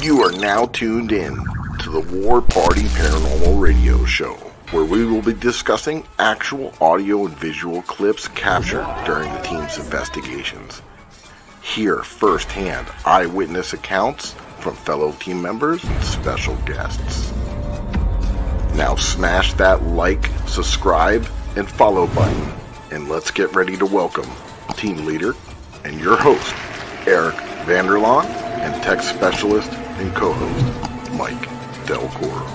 You are now tuned in to the War Party Paranormal Radio Show, where we will be discussing actual audio and visual clips captured during the team's investigations. Hear firsthand eyewitness accounts from fellow team members and special guests. Now smash that like, subscribe, and follow button, and let's get ready to welcome team leader and your host, Eric Vanderlaan, and tech specialist and co-host, Mike Del Coro.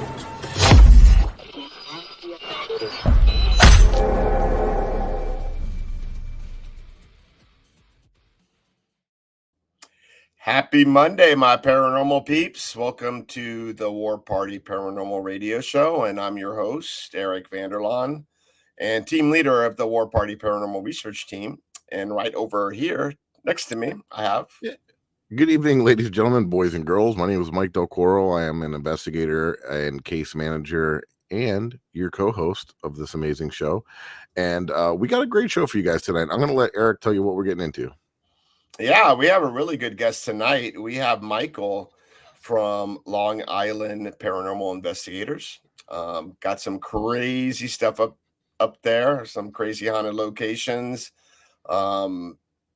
Happy Monday, my paranormal peeps. Welcome to the War Party Paranormal Radio Show, and I'm your host, Eric Vanderlaan, and team leader of the War Party Paranormal Research Team. And right over here next to me, I have... Good evening, ladies and gentlemen, boys and girls. My name is Mike Del Coro. I am an investigator and case manager and your co-host of this amazing show. And we got a great show for you guys tonight. I'm going to let Eric tell you what we're getting into. Yeah, we have a really good guest tonight. We have Michael from Long Island Paranormal Investigators. Got some crazy stuff up there, some crazy haunted locations.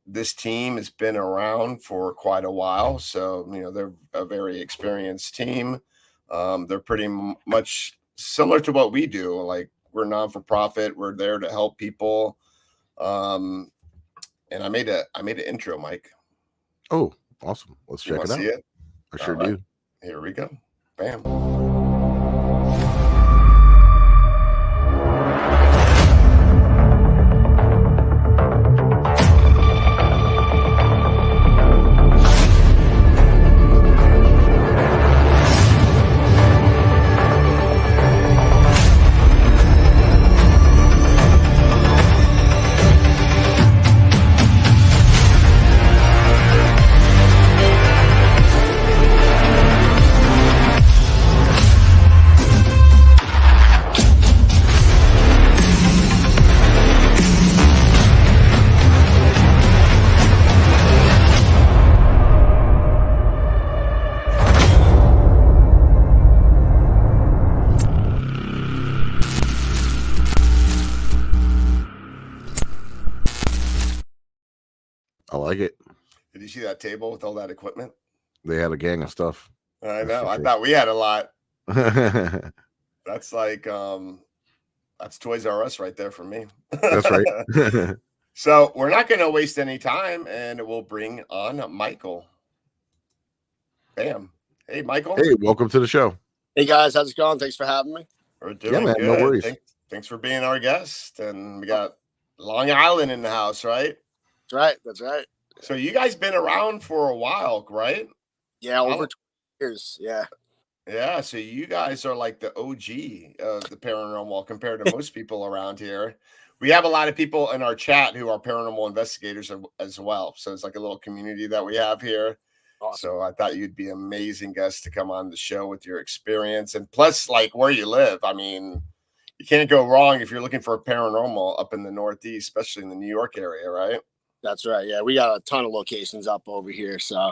This team has been around for quite a while, so they're a very experienced team. They're pretty much similar to what we do. Like, we're non-for-profit. We're there to help people. And I made an intro, Mike. Oh, awesome! Let's check it out. See it? I sure do. Here we go. Bam. I like it. Did you see that table with all that equipment? They had a gang of stuff. I know. I thought we had a lot. That's like that's Toys R Us right there for me. That's right. So we're not going to waste any time, and we'll bring on Michael. Bam. Hey, Michael. Hey, welcome to the show. Hey guys, how's it going? Thanks for having me. We're doing man, good. No worries. Thanks for being our guest. And we got Long Island in the house, right? That's right. So you guys been around for a while, right? Yeah, over 20 years. Yeah. Yeah, so you guys are like the OG of the paranormal compared to most people around here. We have a lot of people in our chat who are paranormal investigators as well. So it's like a little community that we have here. Awesome. So I thought you'd be an amazing guest to come on the show with your experience. And plus, like, where you live. I mean, you can't go wrong if you're looking for a paranormal up in the Northeast, especially in the New York area, right? That's right. Yeah, we got a ton of locations up over here. So,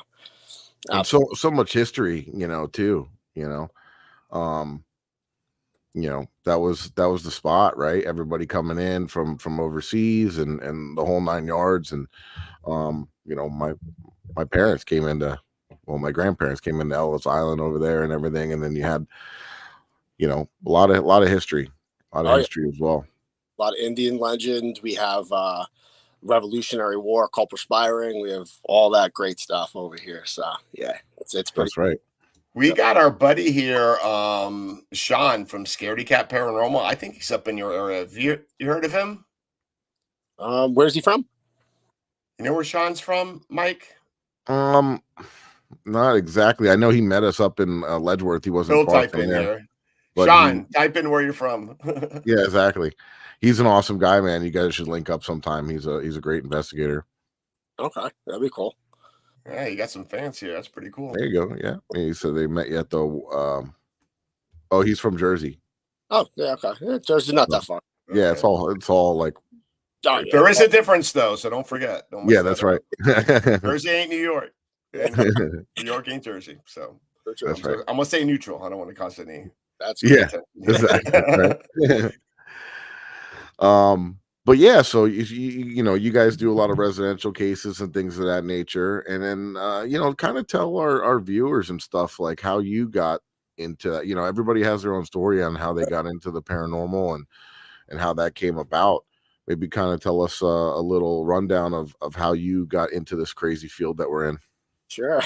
And so much history, too. That was the spot, right? Everybody coming in from overseas and the whole 9 yards. And my parents came into, my grandparents came into Ellis Island over there and everything. And then you had, a lot of history, history as well. A lot of Indian legend. We have Revolutionary War, called Perspiring. We have all that great stuff over here. So yeah, it's pretty. That's right. We got our buddy here, Sean from Scaredy Cat Paranormal. I think he's up in your area. Have you heard of him? Where's he from? You know where Sean's from, Mike? Not exactly. I know he met us up in Ledgeworth. He wasn't far from there. Sean, type in where you're from. Yeah, exactly. He's an awesome guy, man. You guys should link up sometime. He's a great investigator. Okay, that'd be cool. Yeah, you got some fans here. That's pretty cool. There you go. Yeah. He said they met you at the he's from Jersey. Oh, yeah, okay. Yeah, Jersey's not that far. Yeah, it's all like there is a difference though, so don't forget. Yeah, that's right. Jersey ain't New York. New York ain't Jersey. So So true. That's right. I'm gonna say neutral. I don't want to cause any. That's good. Yeah, exactly. Right. But yeah, so you guys do a lot of residential cases and things of that nature, and then kind of tell our viewers and stuff like how you got into, everybody has their own story on how they got into the paranormal and how that came about. Maybe kind of tell us a little rundown of how you got into this crazy field that we're in. Sure.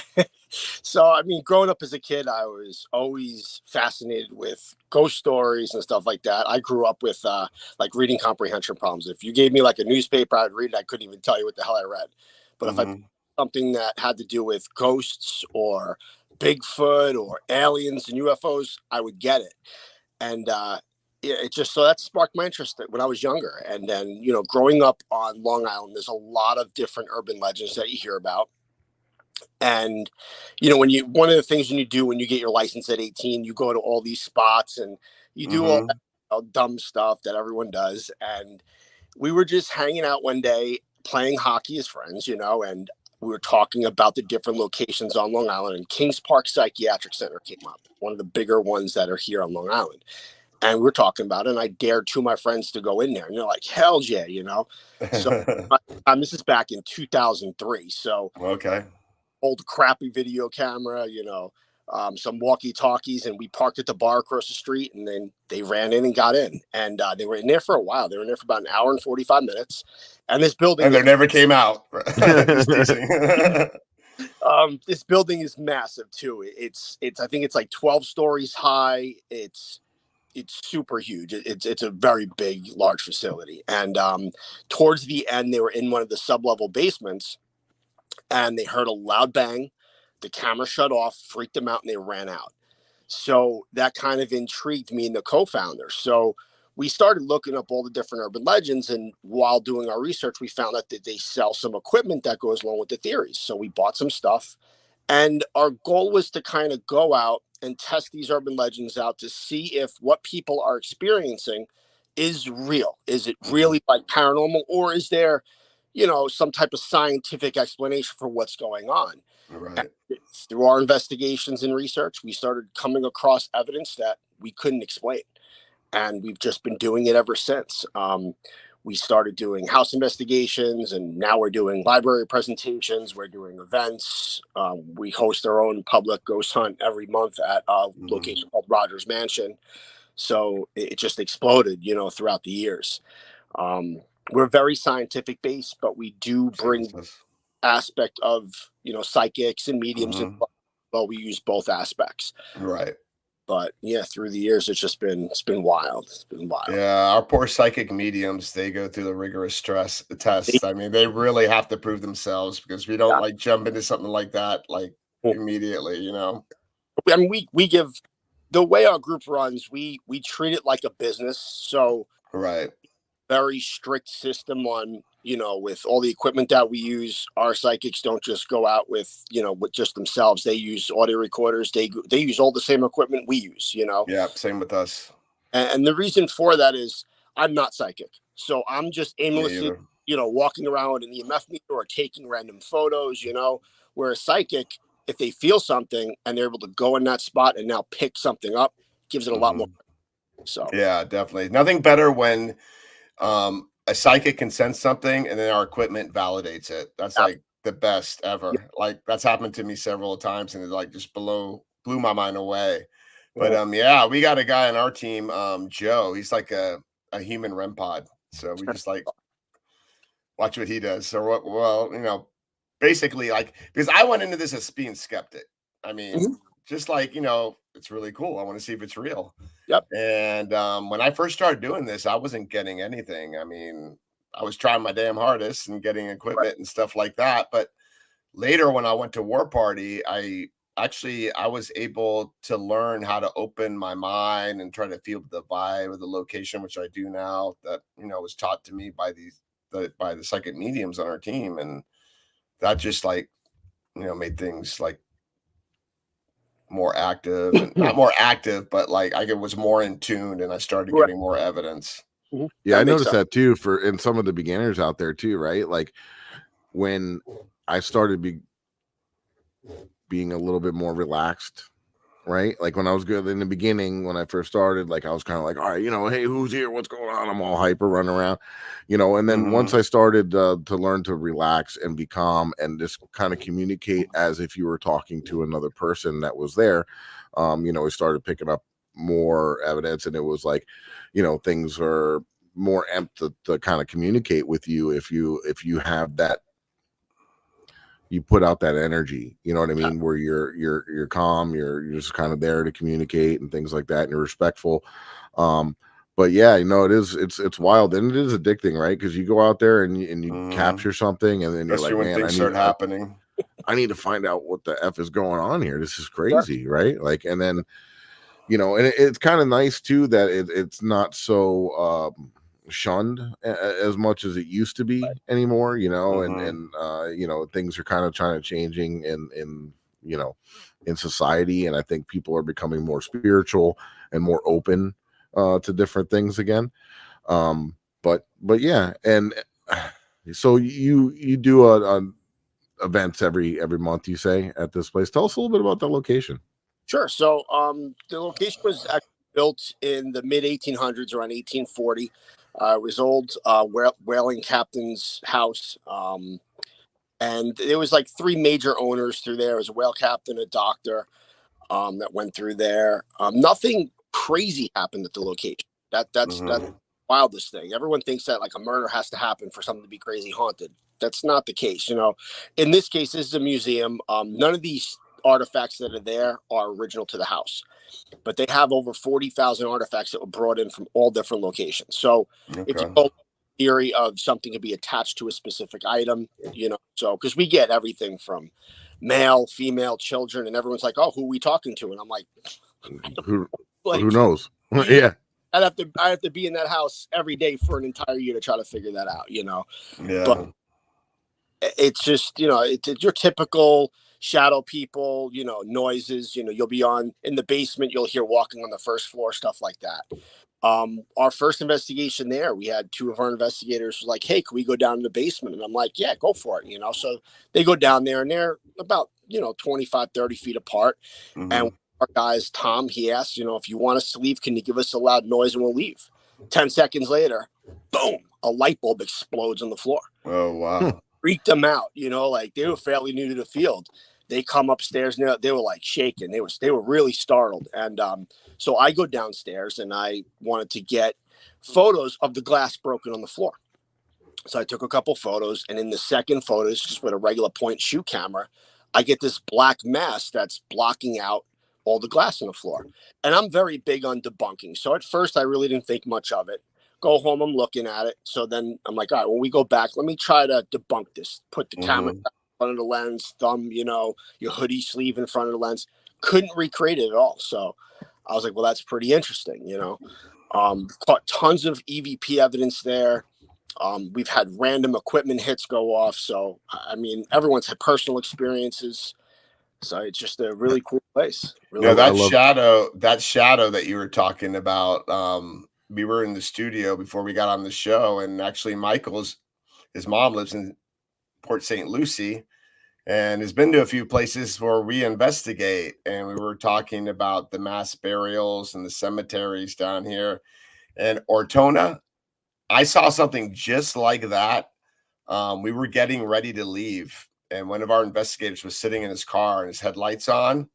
So, I mean, growing up as a kid, I was always fascinated with ghost stories and stuff like that. I grew up with like reading comprehension problems. If you gave me like a newspaper, I'd read it. I couldn't even tell you what the hell I read. But if I something that had to do with ghosts or Bigfoot or aliens and UFOs, I would get it. And it just so that sparked my interest when I was younger. And then, growing up on Long Island, there's a lot of different urban legends that you hear about. And one of the things you do when you get your license at 18, you go to all these spots and you do all that dumb stuff that everyone does. And we were just hanging out one day playing hockey as friends, and we were talking about the different locations on Long Island, and Kings Park Psychiatric Center came up, one of the bigger ones that are here on Long Island. And we were talking about it, and I dared two of my friends to go in there, and they're like, hell yeah, So this is back in 2003. So okay. Old crappy video camera, some walkie-talkies, and we parked at the bar across the street, and then they ran in and got in, and they were in there for a while. They were in there for about an hour and 45 minutes, and this building, and they never came out. Just teasing. This building is massive too. It's I think it's like 12 stories high. It's super huge. It's a very big, large facility, and towards the end, they were in one of the sub-level basements. And they heard a loud bang. The camera shut off, freaked them out, and they ran out. So that kind of intrigued me and the co-founder. So we started looking up all the different urban legends. And while doing our research, we found out that they sell some equipment that goes along with the theories. So we bought some stuff. And our goal was to kind of go out and test these urban legends out to see if what people are experiencing is real. Is it really like paranormal, or is there some type of scientific explanation for what's going on? Right. Through our investigations and research, we started coming across evidence that we couldn't explain. And we've just been doing it ever since. We started doing house investigations, and now we're doing library presentations. We're doing events. We host our own public ghost hunt every month at a location called Rogers Mansion. So it just exploded, throughout the years. We're very scientific based, but we do bring aspect of, psychics and mediums. Well, we use both aspects. Right. But yeah, through the years, it's been wild. It's been wild. Yeah. Our poor psychic mediums, they go through the rigorous tests. I mean, they really have to prove themselves, because we don't jump into something like that, immediately, I mean, we give, the way our group runs, we treat it like a business. So right. Very strict system on, with all the equipment that we use. Our psychics don't just go out with just themselves. They use audio recorders. They use all the same equipment we use, Yeah, same with us. And the reason for that is I'm not psychic. So I'm just aimlessly, walking around in the EMF meter or taking random photos, where a psychic, if they feel something and they're able to go in that spot and now pick something up, gives it a lot more. So yeah, definitely. Nothing better when a psychic can sense something and then our equipment validates it. That's like the best ever. Like that's happened to me several times, and it just blew my mind away. But yeah, we got a guy on our team, Joe. He's like a human REM pod. So we just watch what he does. So well, basically because I went into this as being skeptic. I mean, just it's really cool. I want to see if it's real. Yep. And when I first started doing this, I wasn't getting anything. I mean, I was trying my damn hardest and getting equipment and stuff like that. But later, when I went to War Party, I was able to learn how to open my mind and try to feel the vibe of the location, which I do now. That was taught to me by the psychic mediums on our team, and that just made things more active, and not more active, but I was more in tune, and I started getting more evidence. Yeah, I noticed that too in some of the beginners out there too, right? Like when I started being a little bit more relaxed right? Like when I was good in the beginning, when I first started, like I was kind of like, all right, hey, who's here? What's going on? I'm all hyper, running around, and then once I started to learn to relax and be calm and just kind of communicate as if you were talking to another person that was there, we started picking up more evidence, and it was like, things are more amped to kind of communicate with you if you have that, you put out that energy, you know what I mean, where you're calm, you're just kind of there to communicate and things like that, and you're respectful. But yeah, it's wild, and it is addicting, right? Because you go out there and you capture something, and then especially you're like, when man, things start happening. I need to find out what the F is going on here. This is crazy, right? Like, and then and it's kind of nice too that it's not so shunned as much as it used to be anymore, and things are kind of trying to changing in in society, and I think people are becoming more spiritual and more open to different things again. But yeah, and so you do a events every month, you say, at this place. Tell us a little bit about the location. Sure. So the location was actually built in the mid 1800s, around 1840. It was old whaling captain's house. And there was like three major owners through there. It was a whale captain, a doctor that went through there. Nothing crazy happened at the location. That's the wildest thing. Everyone thinks that like a murder has to happen for something to be crazy haunted. That's not the case. In this case, this is a museum. None of these artifacts that are there are original to the house, but they have over 40,000 artifacts that were brought in from all different locations. So if you go theory of something to be attached to a specific item, so because we get everything from male, female, children, and everyone's like, oh, who are we talking to? And I'm like, who knows? Yeah. I have to be in that house every day for an entire year to try to figure that out, Yeah. But it's just, it's your typical shadow people, noises, you'll be in the basement, you'll hear walking on the first floor, stuff like that. Our first investigation there, we had two of our investigators like, hey, can we go down to the basement? And I'm like, yeah, go for it. So they go down there, and they're about, 25, 30 feet apart. And our guys, Tom, he asked, if you want us to leave, can you give us a loud noise and we'll leave? 10 seconds later, boom, a light bulb explodes on the floor. Oh, wow. Freaked them out, like they were fairly new to the field. They come upstairs and they were like shaking. They were really startled. And so I go downstairs and I wanted to get photos of the glass broken on the floor. So I took a couple photos, and in the second photos, just with a regular point shoot camera, I get this black mass that's blocking out all the glass on the floor. And I'm very big on debunking. So at first I really didn't think much of it. Go home, I'm looking at it. So then I'm like, all right, when we go back, let me try to debunk this. Put the camera in front of the lens, thumb, your hoodie sleeve in front of the lens. Couldn't recreate it at all. So I was like, well, that's pretty interesting, Caught tons of EVP evidence there. We've had random equipment hits go off. So, I mean, everyone's had personal experiences. So it's just a really cool place. Really that shadow that you were talking about, we were in the studio before we got on the show, and actually his mom lives in Port St. Lucie and has been to a few places where we investigate, and we were talking about the mass burials and the cemeteries down here. And Ortona, I saw something just like that. We were getting ready to leave, and one of our investigators was sitting in his car and his headlights on,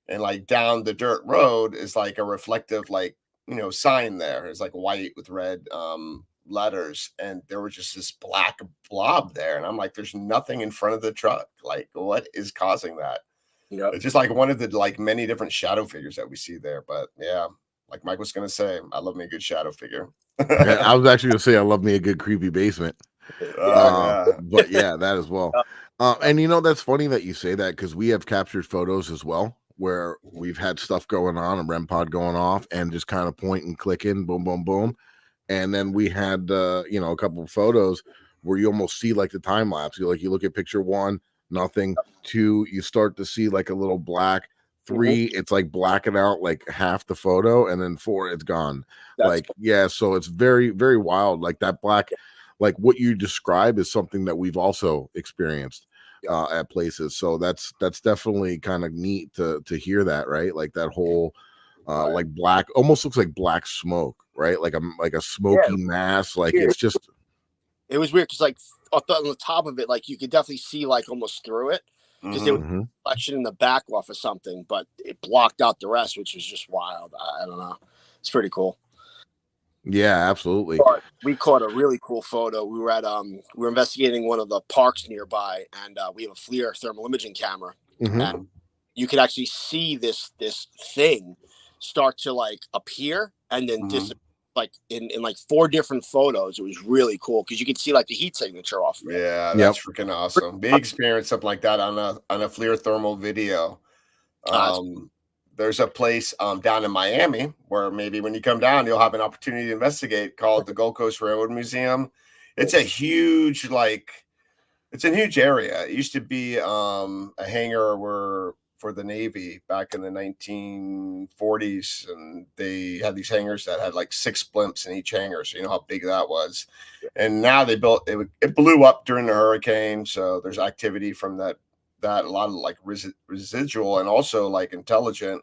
and like down the dirt road is like a reflective, like, sign there. It's like white with red letters, and there was just this black blob there, and I'm like, there's nothing in front of the truck. Like, what is causing that? It's just like one of the like many different shadow figures that we see there. But yeah, like Mike was gonna say, I love me a good shadow figure. Yeah, I was actually gonna say I love me a good creepy basement. But yeah, that as well. And that's funny that you say that, because we have captured photos as well where we've had stuff going on, a REM pod going off, and just kind of point and clicking, boom, boom, boom. And then we had a couple of photos where you almost see like the time lapse. You look at picture 1, nothing. 2, you start to see like a little black. 3, it's like blacking out like half the photo, and then 4, it's gone. So it's very, very wild. Like that black, like what you describe is something that we've also experienced. at places. So that's definitely kind of neat to hear that, right? Like that whole like black, almost looks like black smoke, right? Like a smoky mass. Like it's just, it was weird because like on the top of it, like you could definitely see like almost through it because there was a reflection in the back off of something, but it blocked out the rest, which was just wild. I don't know. It's pretty cool. Yeah, absolutely. We caught a really cool photo. We were investigating one of the parks nearby, and we have a FLIR thermal imaging camera, and you could actually see this thing start to like appear and then disappear, like in like 4 different photos. It was really cool because you could see like the heat signature off of it. Yeah, that's freaking awesome. Big experience, something like that on a FLIR thermal video. There's a place down in Miami where maybe when you come down, you'll have an opportunity to investigate, called the Gold Coast Railroad Museum. It's a huge, it's a huge area. It used to be a hangar for the Navy back in the 1940s, and they had these hangars that had like 6 blimps in each hangar, so you know how big that was. And now they built it. It blew up during the hurricane, so there's activity from that a lot of like residual and also like intelligent.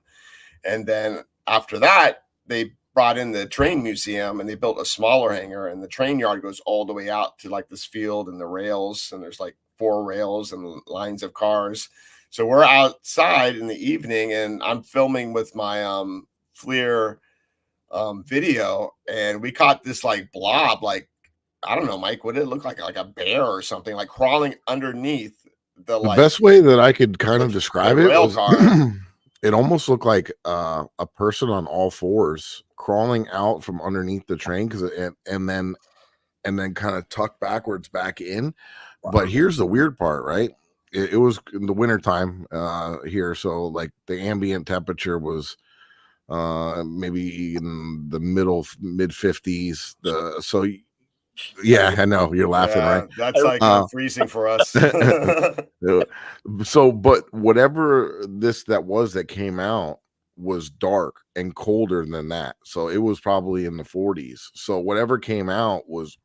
And then after that, they brought in the train museum and they built a smaller hangar, and the train yard goes all the way out to like this field and the rails, and there's like 4 rails and lines of cars. So we're outside in the evening, and I'm filming with my FLIR video, and we caught this like blob, like, I don't know, Mike, what did it look like a bear or something, like crawling underneath the best way that I could kind of describe it was it almost looked like a person on all 4s crawling out from underneath the train, and then kind of tucked backwards back in. But here's the weird part, right? It was in the wintertime here, so like the ambient temperature was maybe in the mid 50s. Yeah, I know you're laughing, right? That's like freezing for us. So, but whatever that came out was dark and colder than that. So it was probably in the 40s. So whatever came out was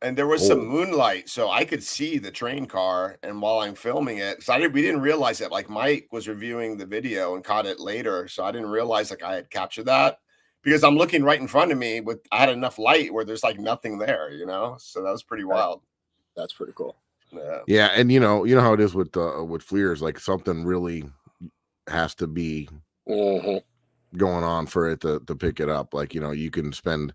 and there was some moonlight, so I could see the train car. And while I'm filming it, so we didn't realize it. Like Mike was reviewing the video and caught it later, so I didn't realize like I had captured that, because I'm looking right in front of me I had enough light where there's like nothing there, you know? So that was pretty wild. That's pretty cool. Yeah. And you know how it is with FLIRs, like something really has to be going on for it to pick it up. Like, you know, you can spend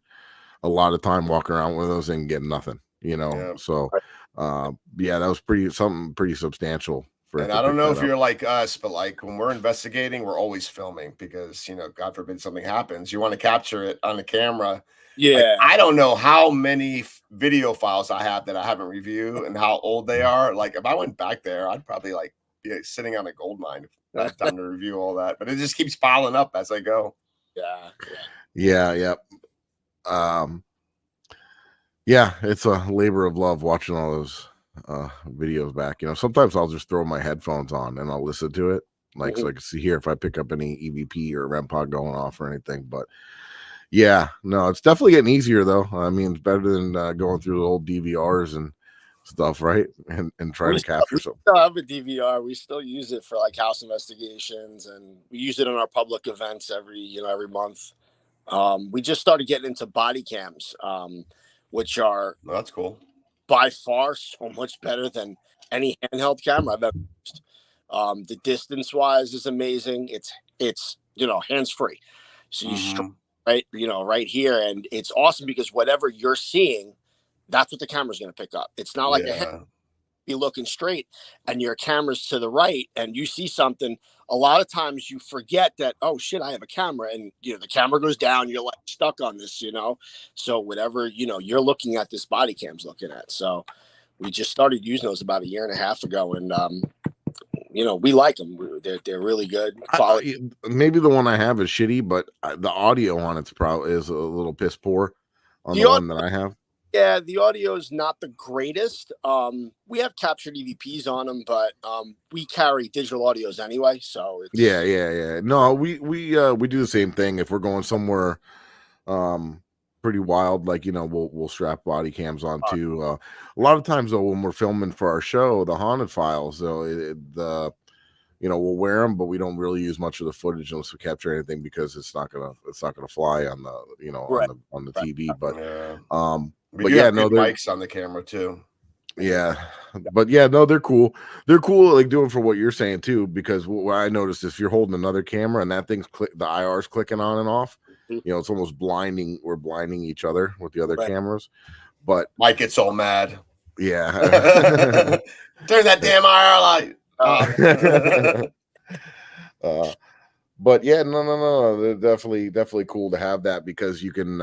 a lot of time walking around with those and get nothing, you know? So, that was something pretty substantial. And I don't know if you're like us, but like when we're investigating, we're always filming because, you know, God forbid something happens. You want to capture it on the camera. Yeah. Like, I don't know how many video files I have that I haven't reviewed and how old they are. Like if I went back there, I'd probably like be sitting on a gold mine if I had time to review all that. But it just keeps piling up as I go. Yeah. It's a labor of love watching all those videos back. You know, sometimes I'll just throw my headphones on and I'll listen to it, like so I can see here if I pick up any EVP or REM pod going off or anything. But yeah, no, it's definitely getting easier though. I mean, it's better than going through the old DVRs and stuff, right? And trying to capture something. We still have a DVR. We still use it for like house investigations, and we use it in our public events every month. We just started getting into body cams, which are that's cool. By far so much better than any handheld camera I've ever used. The distance wise is amazing. It's you know, hands free, so you right here, and it's awesome because whatever you're seeing, that's what the camera's going to pick up. It's not like a head. Be looking straight and your camera's to the right and you see something. A lot of times you forget that, oh shit, I have a camera, and you know the camera goes down, you're like stuck on this, you know. So whatever, you know, you're looking at, this body cam's looking at. So we just started using those about 1.5 years ago, and you know, we like them. They're really good quality. Maybe the one I have is shitty, but the audio on it's probably is a little piss poor on the one that I have. Yeah, the audio is not the greatest. We have captured EVPs on them, but we carry digital audios anyway. So it's... yeah. No, we do the same thing if we're going somewhere pretty wild. Like, we'll strap body cams on too. A lot of times though, when we're filming for our show, the Haunted Files, though, we'll wear them, but we don't really use much of the footage unless we capture anything, because it's not gonna fly on the Right. on the TV. But we do have good mics on the camera too. Yeah, but yeah, no, they're cool. They're cool, like doing for what you're saying too. Because what I noticed is if you're holding another camera and that thing's the IR's clicking on and off, it's almost blinding. We're blinding each other with the other cameras. But Mike gets all mad. Yeah, turn that damn IR light off. But yeah, no, they're definitely cool to have that, because you can.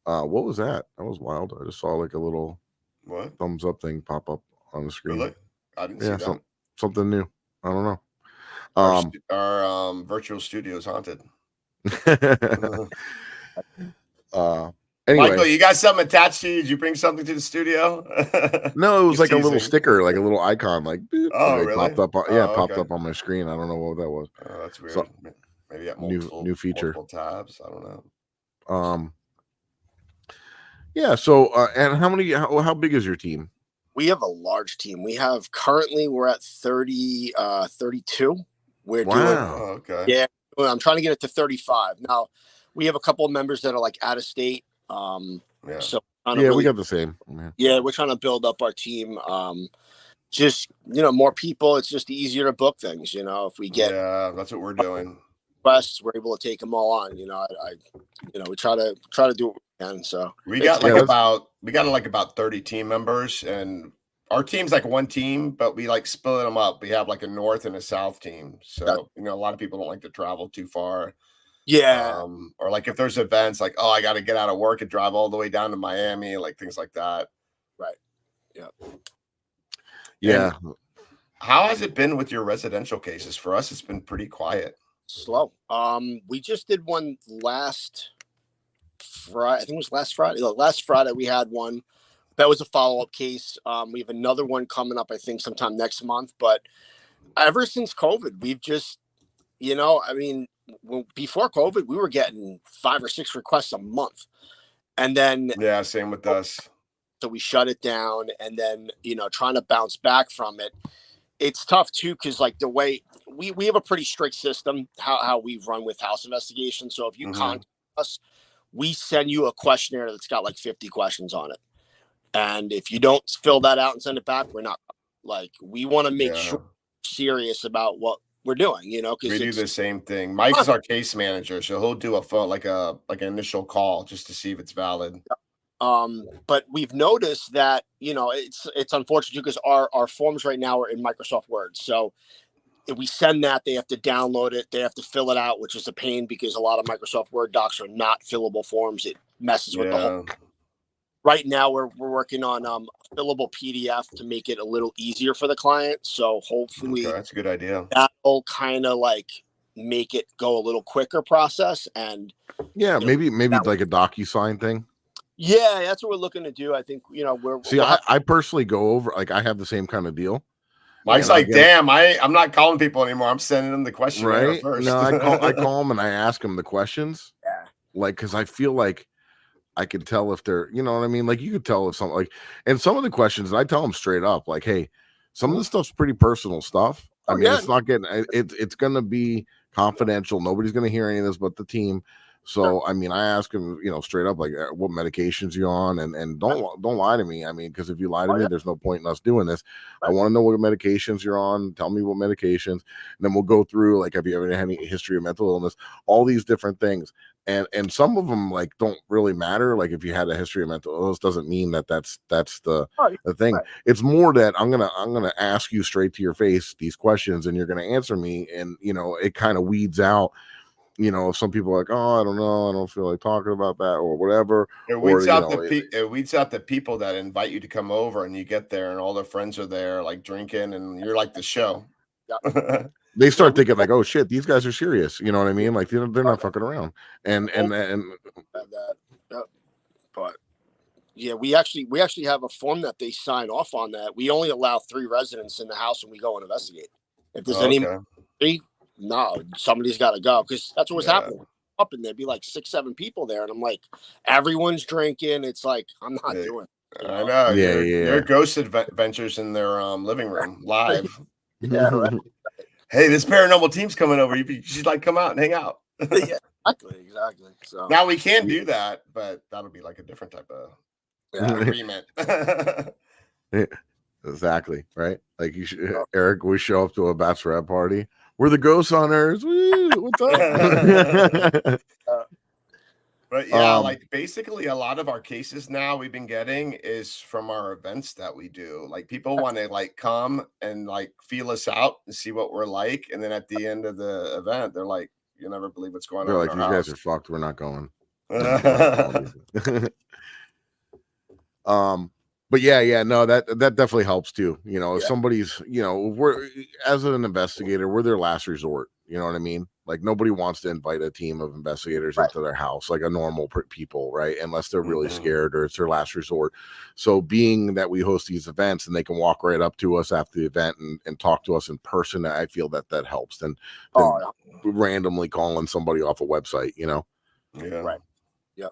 What was that? That was wild. I just saw like a little thumbs up thing pop up on the screen. Really? I didn't see that. Something new. I don't know. Our virtual studio is haunted. Anyway, Michael, you got something attached to you? Did you bring something to the studio? No, it was like a little sticker, like a little icon, like boop, really? Popped up. Popped up on my screen. I don't know what that was. Oh, that's weird. So, maybe got new feature. Multiple tabs. I don't know. Yeah. So, and how big is your team? We have a large team. We have currently we're at 32. We're doing. Okay. Yeah, I'm trying to get it to 35 now. We have a couple of members that are like out of state. So we got the same. Yeah, we're trying to build up our team. Just more people. It's just easier to book things. If we get that's what we're doing. Requests, we're able to take them all on. We try to do what we can. So we got about 30 team members, and our team's like one team, but we like split them up. We have like a north and a south team. So a lot of people don't like to travel too far. Yeah. Or like if there's events like, I got to get out of work and drive all the way down to Miami, like things like that. Right. Yeah. Yeah. And how has it been with your residential cases? For us, it's been pretty quiet. Slow. We just did one last Friday. I think it was last Friday. Last Friday we had one. That was a follow-up case. We have another one coming up, I think, sometime next month. But ever since COVID, we've just, before COVID, we were getting 5 or 6 requests a month. And then same with us. So we shut it down, and then, trying to bounce back from it. It's tough too, because like the way we have a pretty strict system, how we run with house investigations. So if you contact us, we send you a questionnaire that's got like 50 questions on it. And if you don't fill that out and send it back, we're not we want to make sure we're serious about what we're doing, because we do the same thing. Mike's our case manager, so he'll do a phone like an initial call just to see if it's valid. But we've noticed that it's unfortunate because our forms right now are in Microsoft Word. So if we send that, they have to download it, they have to fill it out, which is a pain because a lot of Microsoft Word docs are not fillable forms. It messes with the whole. Right now, we're working on a fillable PDF to make it a little easier for the client. So hopefully, that's a good idea. That'll kind of make it go a little quicker process. And maybe like a DocuSign thing. Yeah, that's what we're looking to do. I think I personally go over I have the same kind of deal. Mike's damn, I'm not calling people anymore. I'm sending them the questionnaire first. No, I call them and I ask them the questions. Yeah, because I feel like I can tell if they're, you know what I mean? Like you could tell if something and some of the questions, I tell them straight up, like, hey, some of the stuff's pretty personal stuff. I mean, it's not getting, it's going to be confidential. Nobody's going to hear any of this but the team. So, I mean, I ask them, straight up, like, what medications you on, and don't lie to me. I mean, because if you lie to me, there's no point in us doing this. I want to know what medications you're on. Tell me what medications, and then we'll go through, like, have you ever had any history of mental illness? All these different things, and some of them don't really matter. Like, if you had a history of mental illness, doesn't mean that's the thing. Right. It's more that I'm gonna ask you straight to your face these questions, and you're gonna answer me, and it kind of weeds out. If some people are like, I don't know, I don't feel like talking about that or whatever. It weeds out the people that invite you to come over, and you get there and all their friends are there, like drinking, and you're like the show. Yeah. They start thinking like, oh shit, these guys are serious. You know what I mean? Like they're not fucking around. And but yeah, we actually have a form that they sign off on that. We only allow 3 residents in the house when we go and investigate. If there's any no, somebody's got to go because that's what was happening. up and there'd be like 6-7 people there, and I'm like, everyone's drinking. It's like, I'm not doing it. I know. Yeah, Your ghost adventures in their living room live. Yeah, right. Hey, this paranormal team's coming over. You should like come out and hang out. Yeah, exactly. So now we can do that, but that'll be like a different type of agreement. Exactly, right? Like you should, Eric, we show up to a bachelorette party. We're the ghost hunters. Woo, what's up? But yeah, like basically a lot of our cases now we've been getting is from our events that we do. Like people want to like come and like feel us out and see what we're like. And then at the end of the event, they're like, you'll never believe what's going on. They're like, these guys are fucked. We're not going. But yeah, no, that definitely helps too. You know, if somebody's, you know, we're as an investigator, we're their last resort. You know what I mean? Like nobody wants to invite a team of investigators into their house, like a normal people, right? Unless they're really scared or it's their last resort. So being that we host these events and they can walk right up to us after the event and talk to us in person, I feel that helps than randomly calling somebody off a website, you know? Yeah. Right. Yep.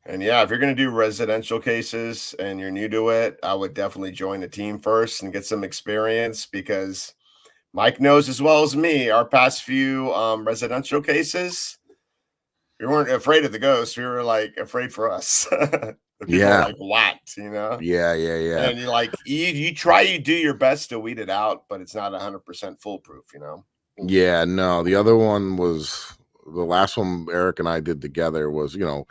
And yeah, if you're going to do residential cases and you're new to it, I would definitely join the team first and get some experience, because Mike knows as well as me, our past few residential cases, we weren't afraid of the ghosts. We were like afraid for us. The people were like whacked, you know? Yeah. And you like, you do your best to weed it out, but it's not 100% foolproof, you know? Yeah, no, the other one was the last one Eric and I did together was, you know,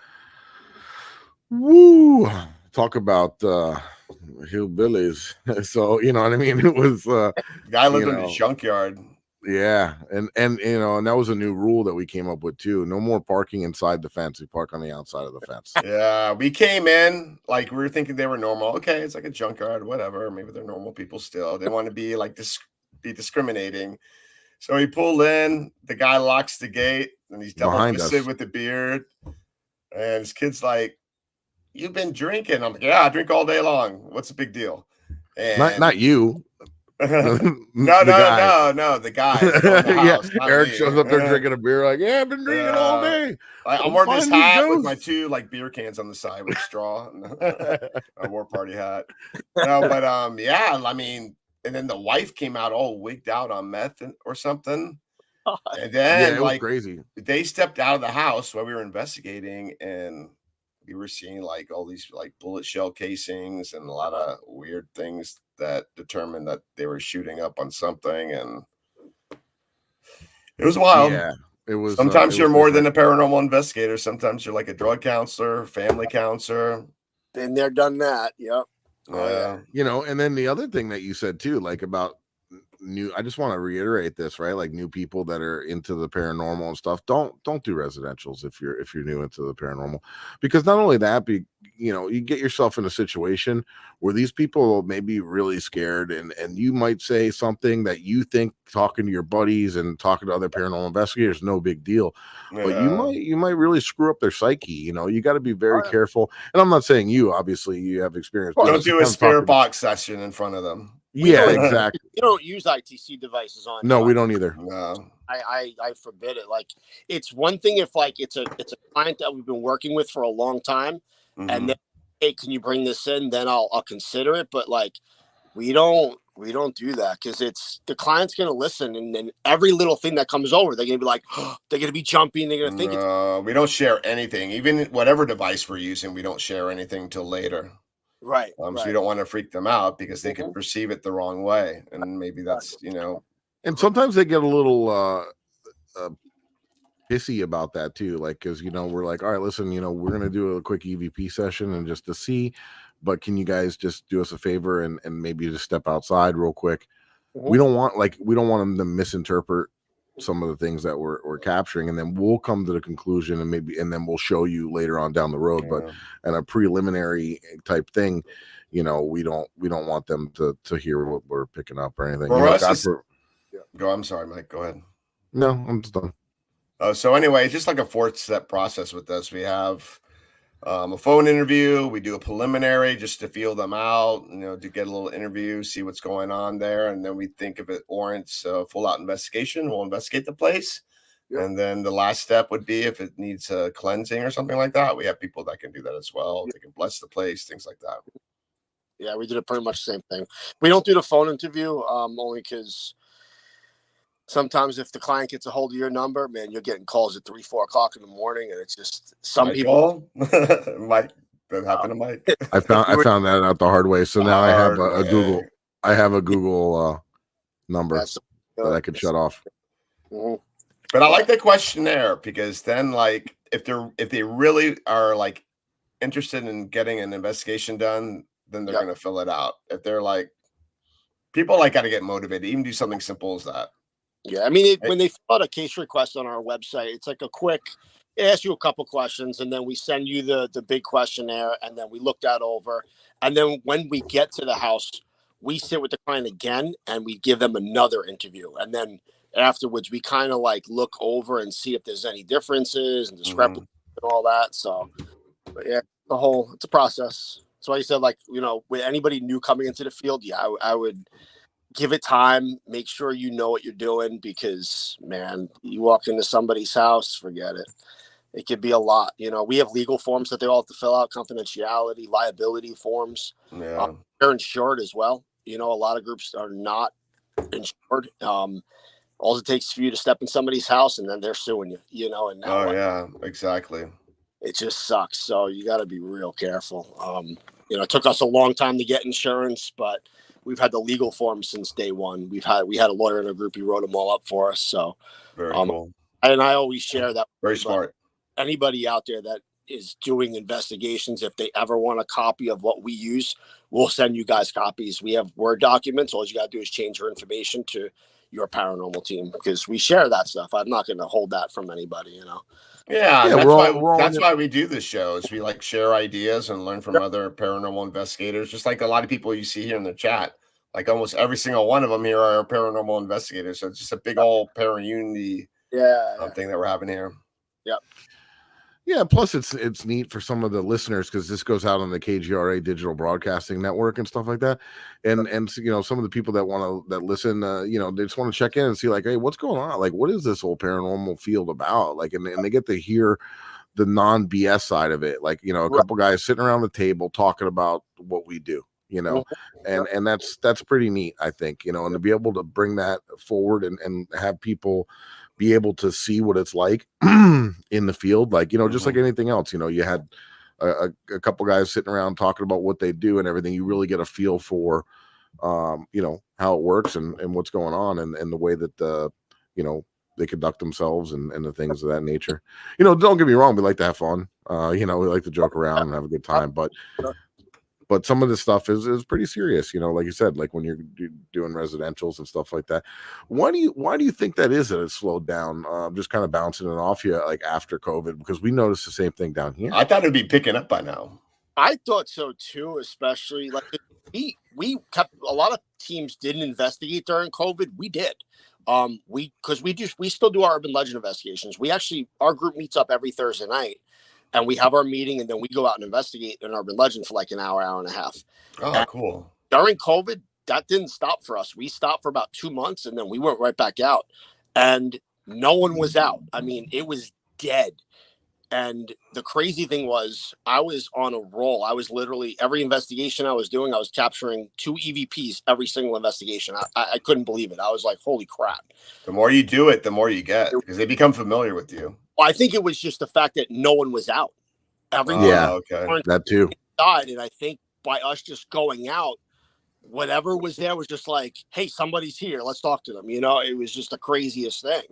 woo, talk about hillbillies. So, you know what I mean? It was the guy lived in a junkyard. Yeah, and you know, and that was a new rule that we came up with too. No more parking inside the fence. We park on the outside of the fence. Yeah, we came in like we were thinking they were normal. Okay, it's like a junkyard, whatever. Maybe they're normal people still. They want to be like be discriminating. So we pull in. The guy locks the gate, and he's double-fisted with the beard. And his kid's like, "You've been drinking." I'm like, "Yeah, I drink all day long. What's the big deal?" And not you. No, the guy. Yeah, Eric shows up there drinking a beer, like, yeah, I've been drinking all day. I'm wearing this hat with my 2 like beer cans on the side with straw, a war party hat. No, but yeah, I mean, and then the wife came out all wigged out on meth or something, and then it was crazy. They stepped out of the house while we were investigating, and we were seeing like all these like bullet shell casings and a lot of weird things that determined that they were shooting up on something, and it was wild. Yeah, it was. Sometimes you're more than a paranormal investigator. Sometimes you're like a drug counselor, family counselor. Been there, done that. Yep. You know, and then the other thing that you said too, like about new, I just want to reiterate this, right? Like new people that are into the paranormal and stuff, don't do residentials if you're new into the paranormal, because not only that, you know, you get yourself in a situation where these people may be really scared, and you might say something that you think talking to your buddies and talking to other paranormal investigators, no big deal, but you might really screw up their psyche. You know, you got to be very careful. And I'm not saying you, obviously you have experience. Don't do a spirit box session in front of them. Yeah, exactly. You don't use ITC devices on. No, we don't either. No. I forbid it. Like, it's one thing if like it's a client that we've been working with for a long time, and then, hey, can you bring this in? Then I'll consider it. But like, we don't do that, because it's the client's gonna listen, and then every little thing that comes over, they're gonna be like, oh, they're gonna be jumping. They're gonna think. We don't share anything, even whatever device we're using. We don't share anything till later. Right. So you don't want to freak them out, because they can perceive it the wrong way, and maybe that's, you know. And sometimes they get a little pissy about that too, like, because, you know, we're like, all right, listen, you know, we're gonna do a quick EVP session and just to see, but can you guys just do us a favor and maybe just step outside real quick? We don't want them to misinterpret some of the things that we're capturing, and then we'll come to the conclusion, and then we'll show you later on down the road. But in a preliminary type thing, you know, we don't want them to hear what we're picking up or anything. Go. I'm sorry, Mike. Go ahead. No, I'm just done. So anyway, it's just like a 4-step process with us. We have a phone interview. We do a preliminary just to feel them out, you know, to get a little interview, see what's going on there. And then we think if it warrants a full out investigation, we'll investigate the place. Yep. And then the last step would be if it needs a cleansing or something like that. We have people that can do that as well. Yep. They can bless the place, things like that. Yeah, we did it pretty much the same thing. We don't do the phone interview, only because sometimes if the client gets a hold of your number, man, you're getting calls at 3, 4 o'clock in the morning, and it's just some people. Mike, that happened to Mike. I found that out the hard way. So now I have a Google. I have a Google number that I could shut off. Mm-hmm. But I like the questionnaire because then, like, if they really are like interested in getting an investigation done, then they're going to fill it out. If they're like, people like got to get motivated, even do something simple as that. Yeah, I mean, when they fill out a case request on our website, it's like it asks you a couple questions, and then we send you the big questionnaire, and then we look that over. And then when we get to the house, we sit with the client again, and we give them another interview. And then afterwards, we kind of like look over and see if there's any differences and discrepancies and all that. So, but yeah, it's a process. That's why you said, like, with anybody new coming into the field, yeah, I would give it time, make sure you know what you're doing, because, man, you walk into somebody's house, forget it. It could be a lot. We have legal forms that they all have to fill out, confidentiality, liability forms. Yeah. They're insured as well. A lot of groups are not insured. All it takes for you to step in somebody's house and then they're suing you, and now yeah, exactly. It just sucks. So you got to be real careful. It took us a long time to get insurance, but we've had the legal forms since day one. We had a lawyer in our group. He wrote them all up for us. So very cool. And I always share that. Very smart. Anybody out there that is doing investigations, if they ever want a copy of what we use, we'll send you guys copies. We have Word documents. All you got to do is change your information to your paranormal team, because we share that stuff. I'm not going to hold that from anybody, Yeah, that's why we do this show, is we like share ideas and learn from other paranormal investigators. Just like a lot of people you see here in the chat, like almost every single one of them here are paranormal investigators. So it's just a big old para-unity thing that we're having here. Yep. Yeah, plus it's neat for some of the listeners, because this goes out on the KGRA Digital Broadcasting Network and stuff like that, and some of the people that listen, they just want to check in and see, like, hey, what's going on? Like, what is this whole paranormal field about? Like, and they get to hear the non BS side of it, like, a couple guys sitting around the table talking about what we do, and that's pretty neat, I think, and to be able to bring that forward and have people be able to see what it's like in the field, like, just like anything else, you had a couple guys sitting around talking about what they do and everything. You really get a feel for, how it works and what's going on, and the way that, they conduct themselves and the things of that nature. Don't get me wrong. We like to have fun. We like to joke around and have a good time, but some of this stuff is pretty serious, like you said, like when you're doing residentials and stuff like that. Why do you think that is, that it's slowed down? Just kind of bouncing it off you, like after COVID, because we noticed the same thing down here. I thought it'd be picking up by now. I thought so too, especially like we kept, a lot of teams didn't investigate during COVID. We did. Because we still do our urban legend investigations. Our group meets up every Thursday night, and we have our meeting, and then we go out and investigate an urban legend for like an hour and a half. Oh, and cool. During COVID, that didn't stop for us. We stopped for about 2 months, and then we went right back out, and no one was out. I mean, it was dead. And the crazy thing was, I was on a roll. I was literally, every investigation I was doing, I was capturing 2 EVPs every single investigation. I couldn't believe it. I was like, holy crap. The more you do it, the more you get, because they become familiar with you. Well, I think it was just the fact that no one was out. Everyone that too. Died, and I think by us just going out, whatever was there was just like, hey, somebody's here. Let's talk to them. It was just the craziest thing.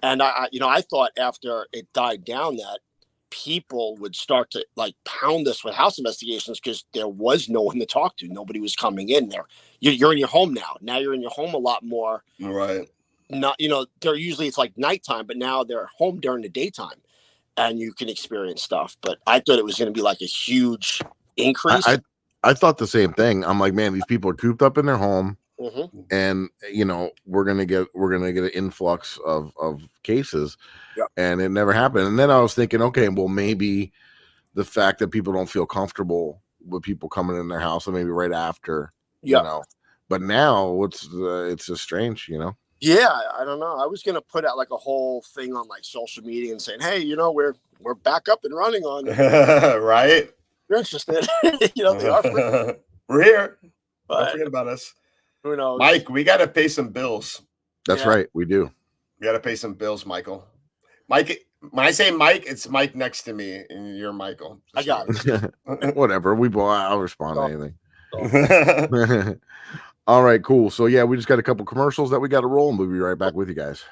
And I thought after it died down that people would start to like pound us with house investigations, because there was no one to talk to. Nobody was coming in there. You're in your home now. Now you're in your home a lot more. Right. Not, they're usually, it's like nighttime, but now they're home during the daytime and you can experience stuff. But I thought it was going to be like a huge increase. I thought the same thing. I'm like, man, these people are cooped up in their home. Mm-hmm. And we're gonna get an influx of cases, and it never happened. And then I was thinking, okay, well, maybe the fact that people don't feel comfortable with people coming in their house, and maybe right after, but now it's just strange, Yeah, I don't know. I was gonna put out like a whole thing on like social media and saying, hey, we're back up and running on it. Right? You're interested. They are free, We're here. Don't but forget about us. who knows? Mike, we got to pay some bills. That's Yeah. right. We do. We got to pay some bills, Michael. Mike, when I say Mike, it's Mike next to me, and you're Michael. I got it. Whatever. I'll respond to So, anything. All right, cool. So yeah, we just got a couple commercials that we got to roll, and we'll be right back with you guys.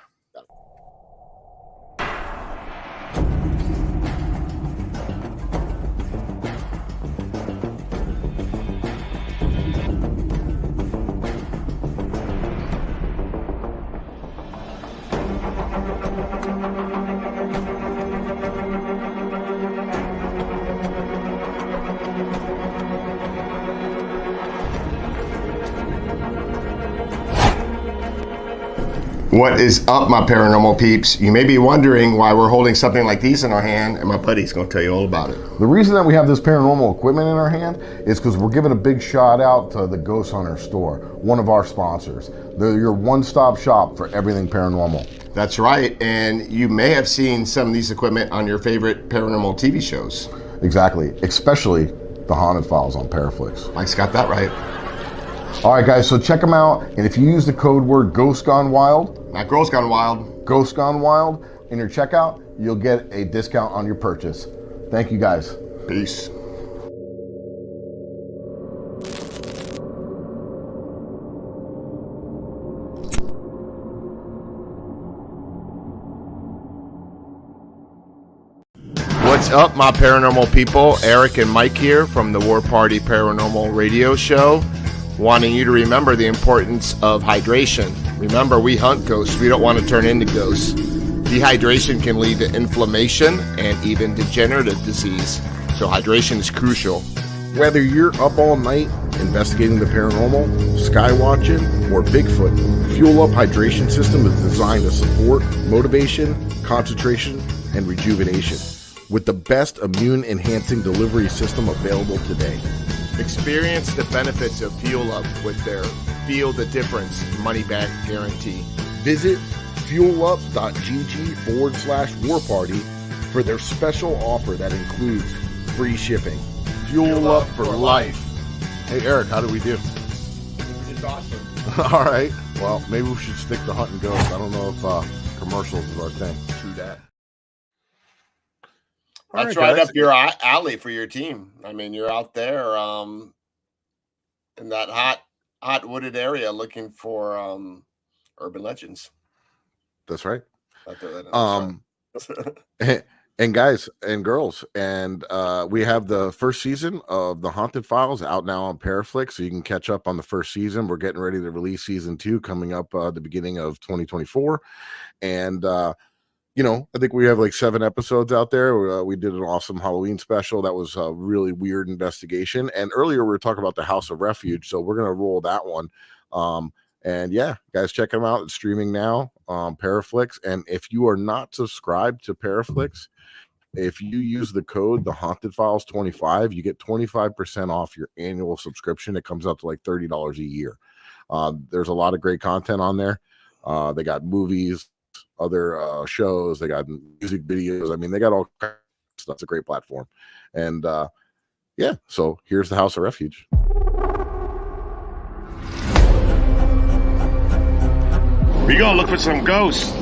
What is up, my paranormal peeps? You may be wondering why we're holding something like these in our hand, and my buddy's going to tell you all about it. The reason that we have this paranormal equipment in our hand is because we're giving a big shout out to the Ghost Hunter store, one of our sponsors. They're your one-stop shop for everything paranormal. That's right, and you may have seen some of these equipment on your favorite paranormal TV shows. Exactly, especially the Haunted Files on Paraflix. Mike's got that right. All right, guys, so check them out, and if you use the code word Ghost Gone Wild, Not Girls Gone Wild. Ghost Gone Wild, in your checkout, you'll get a discount on your purchase. Thank you, guys. Peace. What's up, my paranormal people? Eric and Mike here from the War Party Paranormal Radio Show, wanting you to remember the importance of hydration. Remember, we hunt ghosts. We don't want to turn into ghosts. Dehydration can lead to inflammation and even degenerative disease, so hydration is crucial. Whether you're up all night investigating the paranormal, sky watching, or Bigfoot, Fuel Up Hydration System is designed to support motivation, concentration, and rejuvenation with the best immune-enhancing delivery system available today. Experience the benefits of Fuel Up with their Feel the Difference money-back guarantee. Visit fuelup.gg/warparty for their special offer that includes free shipping. Fuel Up for life. Hey, Eric, how did we do? It's awesome. All right. Well, maybe we should stick to hunting ghosts. I don't know if commercials is our thing. True that. All That's right, right guys. up your alley for your team. I mean, you're out there in that hot wooded area looking for urban legends. That's right. Out there, that's right. And guys and girls, and we have the first season of the Haunted Files out now on Paraflix, so you can catch up on the first season. We're getting ready to release season 2 coming up the beginning of 2024, and I think we have like 7 episodes out there. We did an awesome Halloween special that was a really weird investigation, and earlier we were talking about the House of Refuge, so we're gonna roll that one. And yeah, guys, check them out. It's streaming now on Paraflix. And if you are not subscribed to Paraflix, if you use the code The Haunted Files 25, you get 25% off your annual subscription. It comes out to like $30 a year. There's a lot of great content on there. They got movies, other shows. They got music videos. I mean, they got all kinds of stuff. It's a great platform. And yeah, so here's the House of Refuge. We gonna look for some ghosts.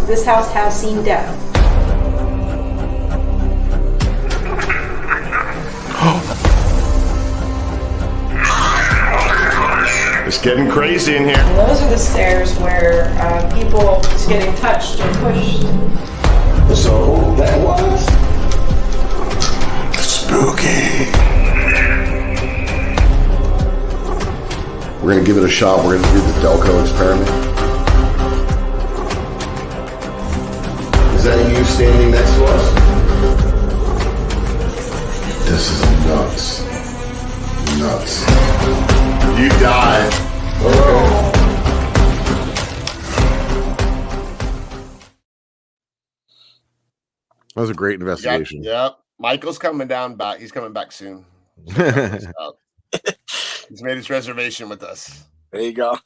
This house has seen death. It's getting crazy in here. And those are the stairs where people is getting touched and pushed. So that was spooky. We're going to give it a shot. We're going to do the Delco experiment. Is that you standing next to us? This is nuts. Nuts. You died. Okay. That was a great investigation. Yep. Michael's coming back. He's coming back soon. He's made his reservation with us. There you go.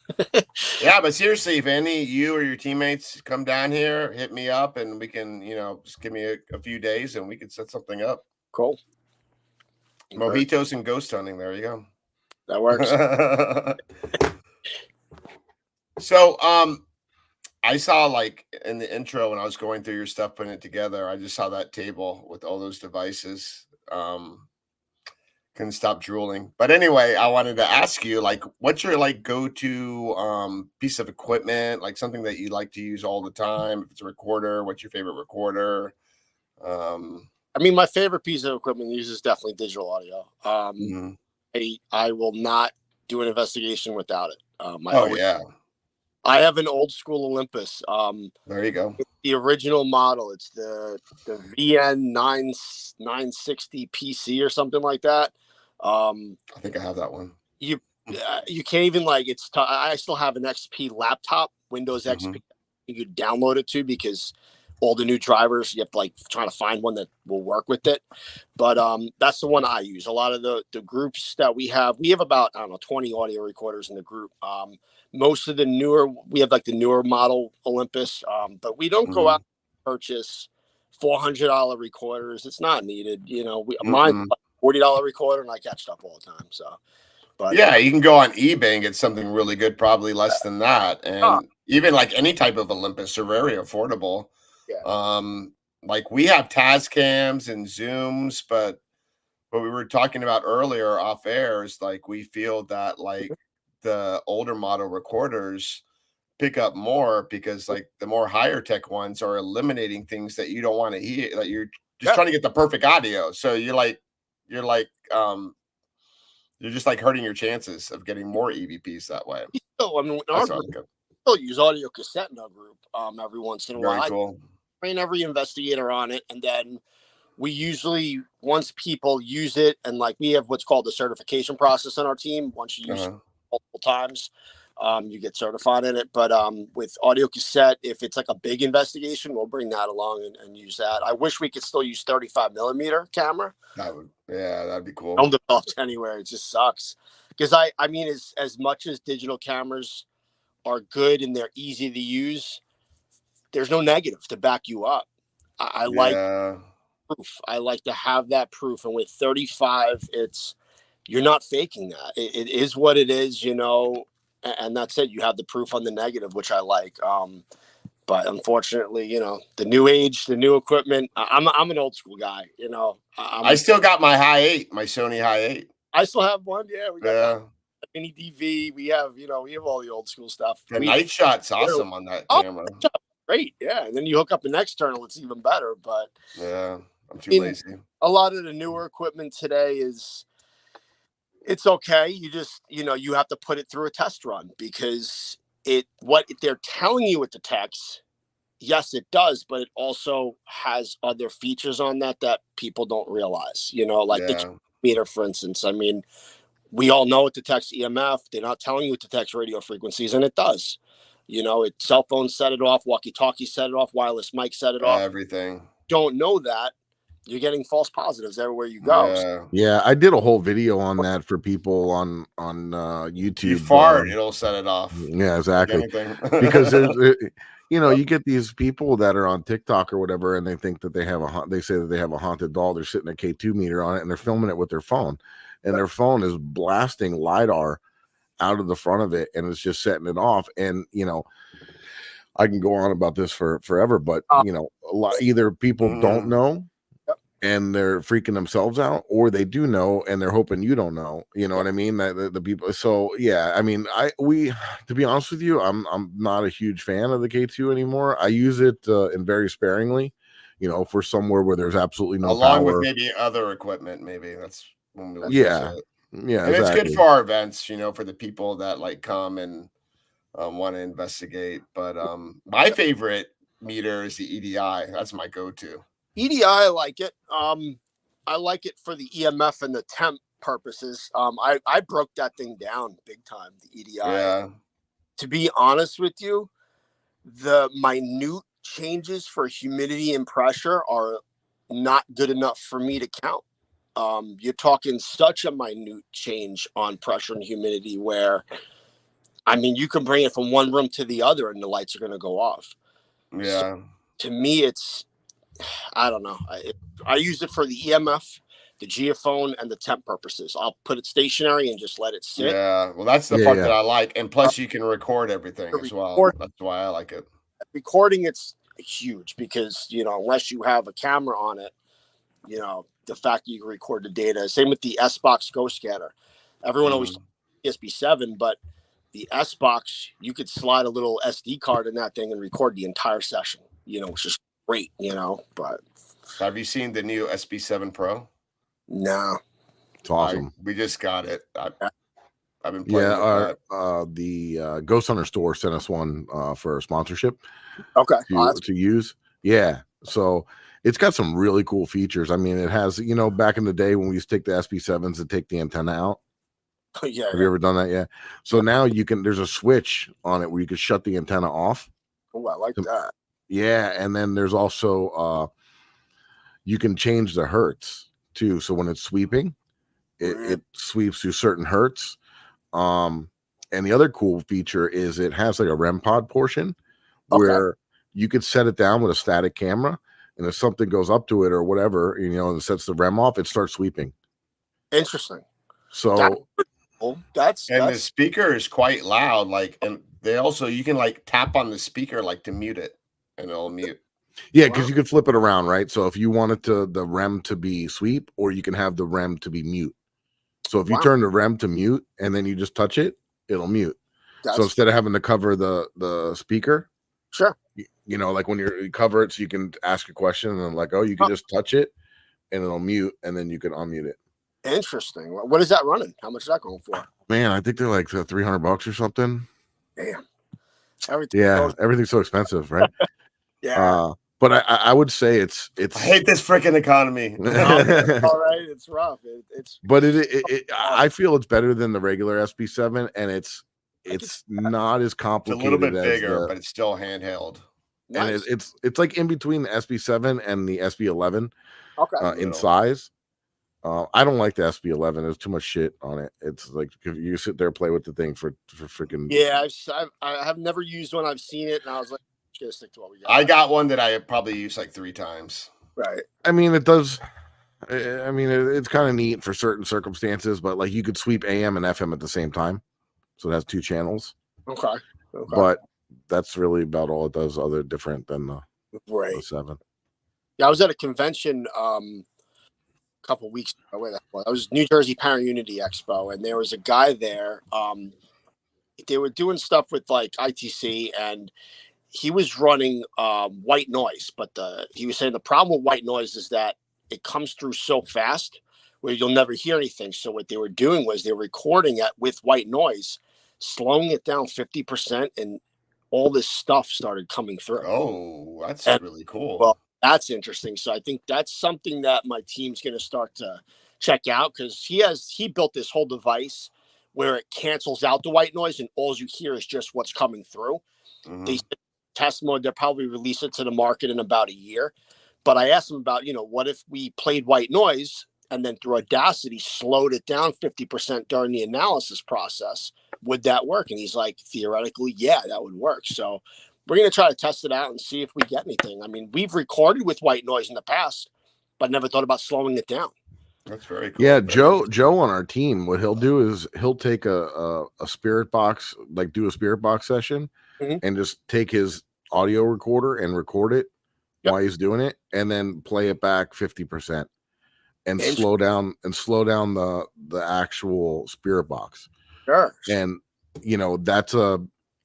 Yeah, but seriously, if any you or your teammates come down here, hit me up and we can, just give me a few days and we can set something up. Cool. Mojitos and ghost hunting. There you go. That works. So, I saw like in the intro when I was going through your stuff, putting it together, I just saw that table with all those devices. Couldn't stop drooling. But anyway, I wanted to ask you, like, what's your like go-to piece of equipment, like something that you like to use all the time? If it's a recorder, what's your favorite recorder? I mean, my favorite piece of equipment uses definitely digital audio. I will not do an investigation without it. Yeah. I have an old school Olympus. There you go. The original model. It's the VN 960 PC or something like that. I think I have that one. You can't even I still have an XP laptop, Windows XP. You could download it to because all the new drivers, you have to trying to find one that will work with it. But that's the one I use. A lot of the groups that we have about, 20 audio recorders in the group. Most of the we have the newer model Olympus, but we don't go out and purchase $400 recorders. It's not needed. Mine's $40 recorder and I catch up all the time. So, but yeah, you can go on eBay and get something really good, probably less than that. And even any type of Olympus are very affordable. Yeah. We have Tascams and Zooms, but what we were talking about earlier off air is we feel that the older model recorders pick up more because the more higher tech ones are eliminating things that you don't want to hear, that you're just trying to get the perfect audio. So you're just hurting your chances of getting more EVPs that way. Still use audio cassette in our group every once in a while. Cool. I train every investigator on it, and then we usually, once people use it, and we have what's called the certification process on our team. Once you use it multiple times, you get certified in it. But with audio cassette, if it's a big investigation, we'll bring that along and use that. I wish we could still use 35 millimeter camera. That'd be cool. Don't develop anywhere. It just sucks because I mean, as much as digital cameras are good and they're easy to use, there's no negative to back you up. I like proof. I like to have that proof. And with 35, you're not faking that. It is what it is, and that's it. You have the proof on the negative, which I like. But unfortunately, the new age, the new equipment, I'm an old school guy, I still got my my Sony High 8. I still have one. Yeah. We got mini DV. We have all the old school stuff. The night shot's awesome on that camera. Great. Yeah. And then you hook up an external, it's even better. But yeah, I'm too lazy. A lot of the newer equipment today it's okay. You just, you have to put it through a test run because what they're telling you with the text, yes, it does, but it also has other features on that people don't realize, the meter, for instance. I mean, we all know it detects EMF. They're not telling you it detects radio frequencies, and it does. Cell phones set it off, walkie-talkie set it off, wireless mic set it off. Everything. Don't know that. You're getting false positives everywhere you go. Yeah, I did a whole video on that for people on YouTube. You fart, it'll set it off. Yeah, exactly. Because you get these people that are on TikTok or whatever, and they think that they say that they have a haunted doll. They're sitting a K2 meter on it, and they're filming it with their phone, and their phone is blasting LiDAR out of the front of it, and it's just setting it off. And I can go on about this for forever, but either people don't know and they're freaking themselves out, or they do know and they're hoping you don't know. You know what I mean? That the people. So yeah, I mean, to be honest with you, I'm not a huge fan of the K2 anymore. I use it in very sparingly, for somewhere where there's absolutely no along power. with maybe other equipment. Maybe that's when we yeah, and exactly. It's good for our events, for the people that come and want to investigate. But my favorite meter is the EDI. That's my go-to. EDI, I like it. I like it for the EMF and the temp purposes. I broke that thing down big time, the EDI. Yeah. To be honest with you, the minute changes for humidity and pressure are not good enough for me to count. You're talking such a minute change on pressure and humidity where, I mean, you can bring it from one room to the other and the lights are going to go off. Yeah. So to me, it's, I don't know. I use it for the EMF, the geophone, and the temp purposes. I'll put it stationary and just let it sit. Yeah. Well, that's the Yeah, part yeah. that I like. And plus, you can record everything as well. Record- That's why I like it. Recording, it's huge because, you know, unless you have a camera on it, you know, the fact that you can record the data. Same with the S-Box Ghost Scanner. Everyone always talks ESP7, but the S-Box, you could slide a little SD card in that thing and record the entire session, you know, which is great, you know, but. Have you seen the new SB7 Pro? No. It's awesome. We just got it. I've been playing with that. The Ghost Hunter store sent us one for sponsorship. Okay. To use. Yeah. So it's got some really cool features. I mean, it has, you know, back in the day when we used to take the SB7s to take the antenna out. Yeah. Have you ever done that? Yeah. So now there's a switch on it where you can shut the antenna off. Oh, I like that. Yeah. And then there's also, you can change the hertz too. So when it's sweeping, it sweeps to certain hertz. And the other cool feature is it has like a REM pod portion where you could set it down with a static camera, and if something goes up to it or whatever, you know, and sets the REM off, it starts sweeping. Interesting. So that's the speaker is quite loud. Like, and they also, you can like tap on the speaker like to mute it, and it'll mute. Yeah, because you could flip it around, right? So if you wanted the REM to be sweep, or you can have the REM to be mute. So if you turn the REM to mute and then you just touch it, it'll mute. So instead of having to cover the speaker, sure, you know, like when you cover it, so you can ask a question and like, oh, you can just touch it and it'll mute, and then you can unmute it. Interesting. What is that running? How much is that going for? Man, I think they're like $300 or something. Damn. Everything's so expensive, right? Yeah. But I would say it's. I hate this freaking economy. All right, it's rough. But I feel it's better than the regular SB7, and it's not as complicated. It's a little bit bigger, but it's still handheld. Nice. And it's like in between the SB7 and the SB11. Okay. In size. I don't like the SB11. There's too much shit on it. It's like if you sit there and play with the thing for freaking. Yeah, I have never used one. I've seen it, and I was like, just gonna stick to what we got. I got one that I probably used like 3 times. Right. I mean, it does. I mean, it's kind of neat for certain circumstances, but like you could sweep AM and FM at the same time, so it has 2 channels. Okay. But that's really about all it does, other different than the 7. Yeah, I was at a convention a couple weeks ago. I was New Jersey Parent Unity Expo, and there was a guy there. They were doing stuff with like ITC, and he was running white noise, but he was saying the problem with white noise is that it comes through so fast where you'll never hear anything. So what they were doing was they were recording it with white noise, slowing it down 50%, and all this stuff started coming through. Oh, that's really cool. Well, that's interesting. So I think that's something that my team's going to start to check out, because he built this whole device where it cancels out the white noise and all you hear is just what's coming through. Mm-hmm. They test mode, they'll probably release it to the market in about a year. But I asked him about, what if we played white noise and then through Audacity slowed it down 50% during the analysis process? Would that work? And he's like, theoretically, yeah, that would work. So we're going to try to test it out and see if we get anything. I mean, we've recorded with white noise in the past, but never thought about slowing it down. That's very cool. Yeah, Joe on our team, what he'll do is he'll take a spirit box, like do a spirit box session, and just take his audio recorder and record it while he's doing it, and then play it back 50% and slow down the actual spirit box. Sure. And that's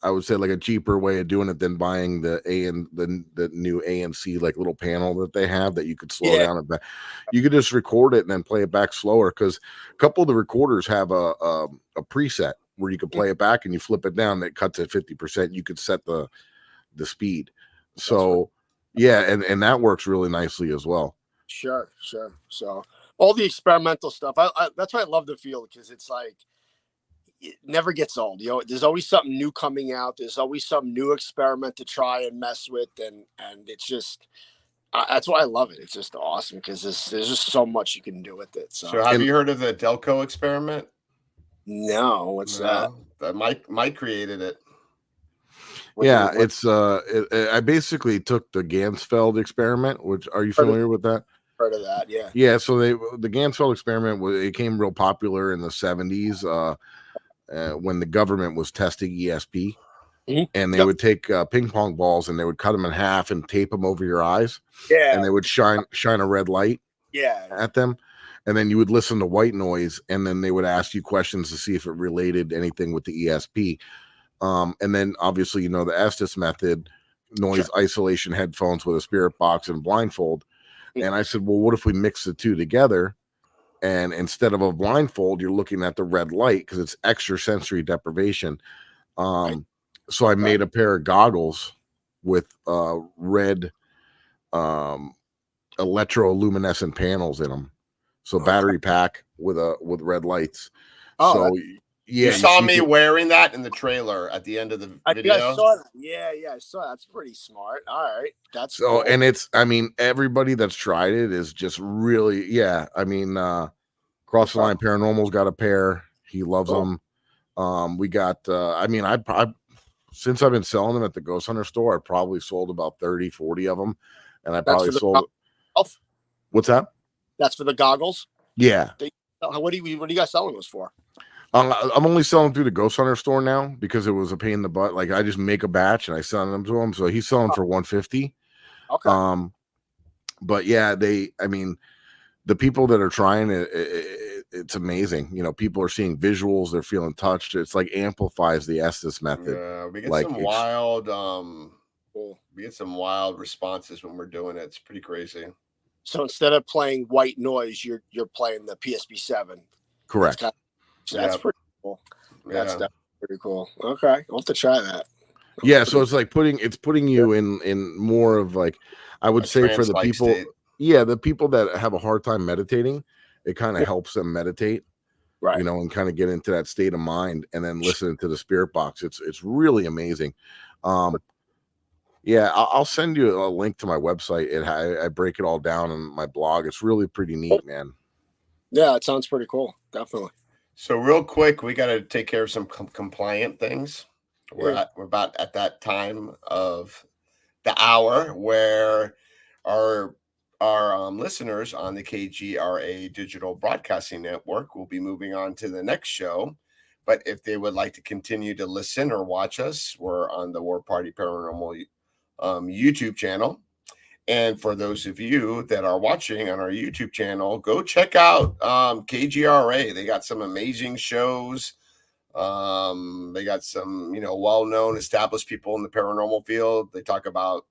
I would say like a cheaper way of doing it than buying the new ANC like little panel that they have that you could slow down and back. You could just record it and then play it back slower, because a couple of the recorders have a preset where you can play it back and you flip it down, that cuts at 50%. You could set the speed. So and that works really nicely as well. Sure. So all the experimental stuff, I that's why I love the field, because it's like it never gets old. There's always something new coming out. There's always some new experiment to try and mess with, and it's just, That's why I love it. It's just awesome because there's just so much you can do with it. So, So have you heard of the Delco experiment? no, what's that? Mike created it. Yeah, it's I basically took the Gansfeld experiment, which are you familiar with that? Heard of that? Yeah. Yeah, so the Gansfeld experiment it became real popular in the 70s when the government was testing ESP. Mhm. And they would take ping pong balls and they would cut them in half and tape them over your eyes. Yeah. And they would shine a red light at them. And then you would listen to white noise, and then they would ask you questions to see if it related anything with the ESP. And then obviously, you know, the Estes method, noise isolation headphones with a spirit box and blindfold. And I said, well, what if we mix the two together? And instead of a blindfold, you're looking at the red light because it's extra sensory deprivation. So I made a pair of goggles with red electroluminescent panels in them. So battery pack with red lights. Oh, so yeah, you saw me wearing that in the trailer at the end of the video. I saw that. Yeah, I saw that. That's pretty smart. All right, that's so cool. And it's, I mean, everybody that's tried it is just really, yeah. I mean, Cross the Line Paranormal's got a pair. He loves them. We got, I mean, I since I've been selling them at the Ghost Hunter store, I probably sold about 30, 40 of them, and I probably sold. What's that? That's for the goggles. Yeah. What do you guys selling those for? I'm only selling through the Ghost Hunter store now because it was a pain in the butt. Like I just make a batch and I send them to him. So he's selling for $150. Okay. But yeah, I mean, the people that are trying it, it's amazing. You know, people are seeing visuals, they're feeling touched. It's like amplifies the Estes method. Yeah, we get like some wild, we get some wild responses when we're doing it. It's pretty crazy. So instead of playing white noise, you're playing the PSP-7. Correct. That's pretty cool. That's Yeah. pretty cool. Okay, I'll have to try that. Yeah, so it's like putting you in more of like, I would say for the people, the people that have a hard time meditating, it kind of helps them meditate, right? You know, and kind of get into that state of mind, and then listening to the spirit box. It's really amazing. Yeah, I'll send you a link to my website. I break it all down on my blog. It's really pretty neat, man. Yeah, it sounds pretty cool. Definitely. So real quick, we got to take care of some compliant things. We're about at that time of the hour where our listeners on the KGRA Digital Broadcasting Network will be moving on to the next show. But if they would like to continue to listen or watch us, we're on the War Party Paranormal YouTube channel. And for those of you that are watching on our YouTube channel, go check out KGRA. They got some amazing shows. They got some, well-known established people in the paranormal field. They talk about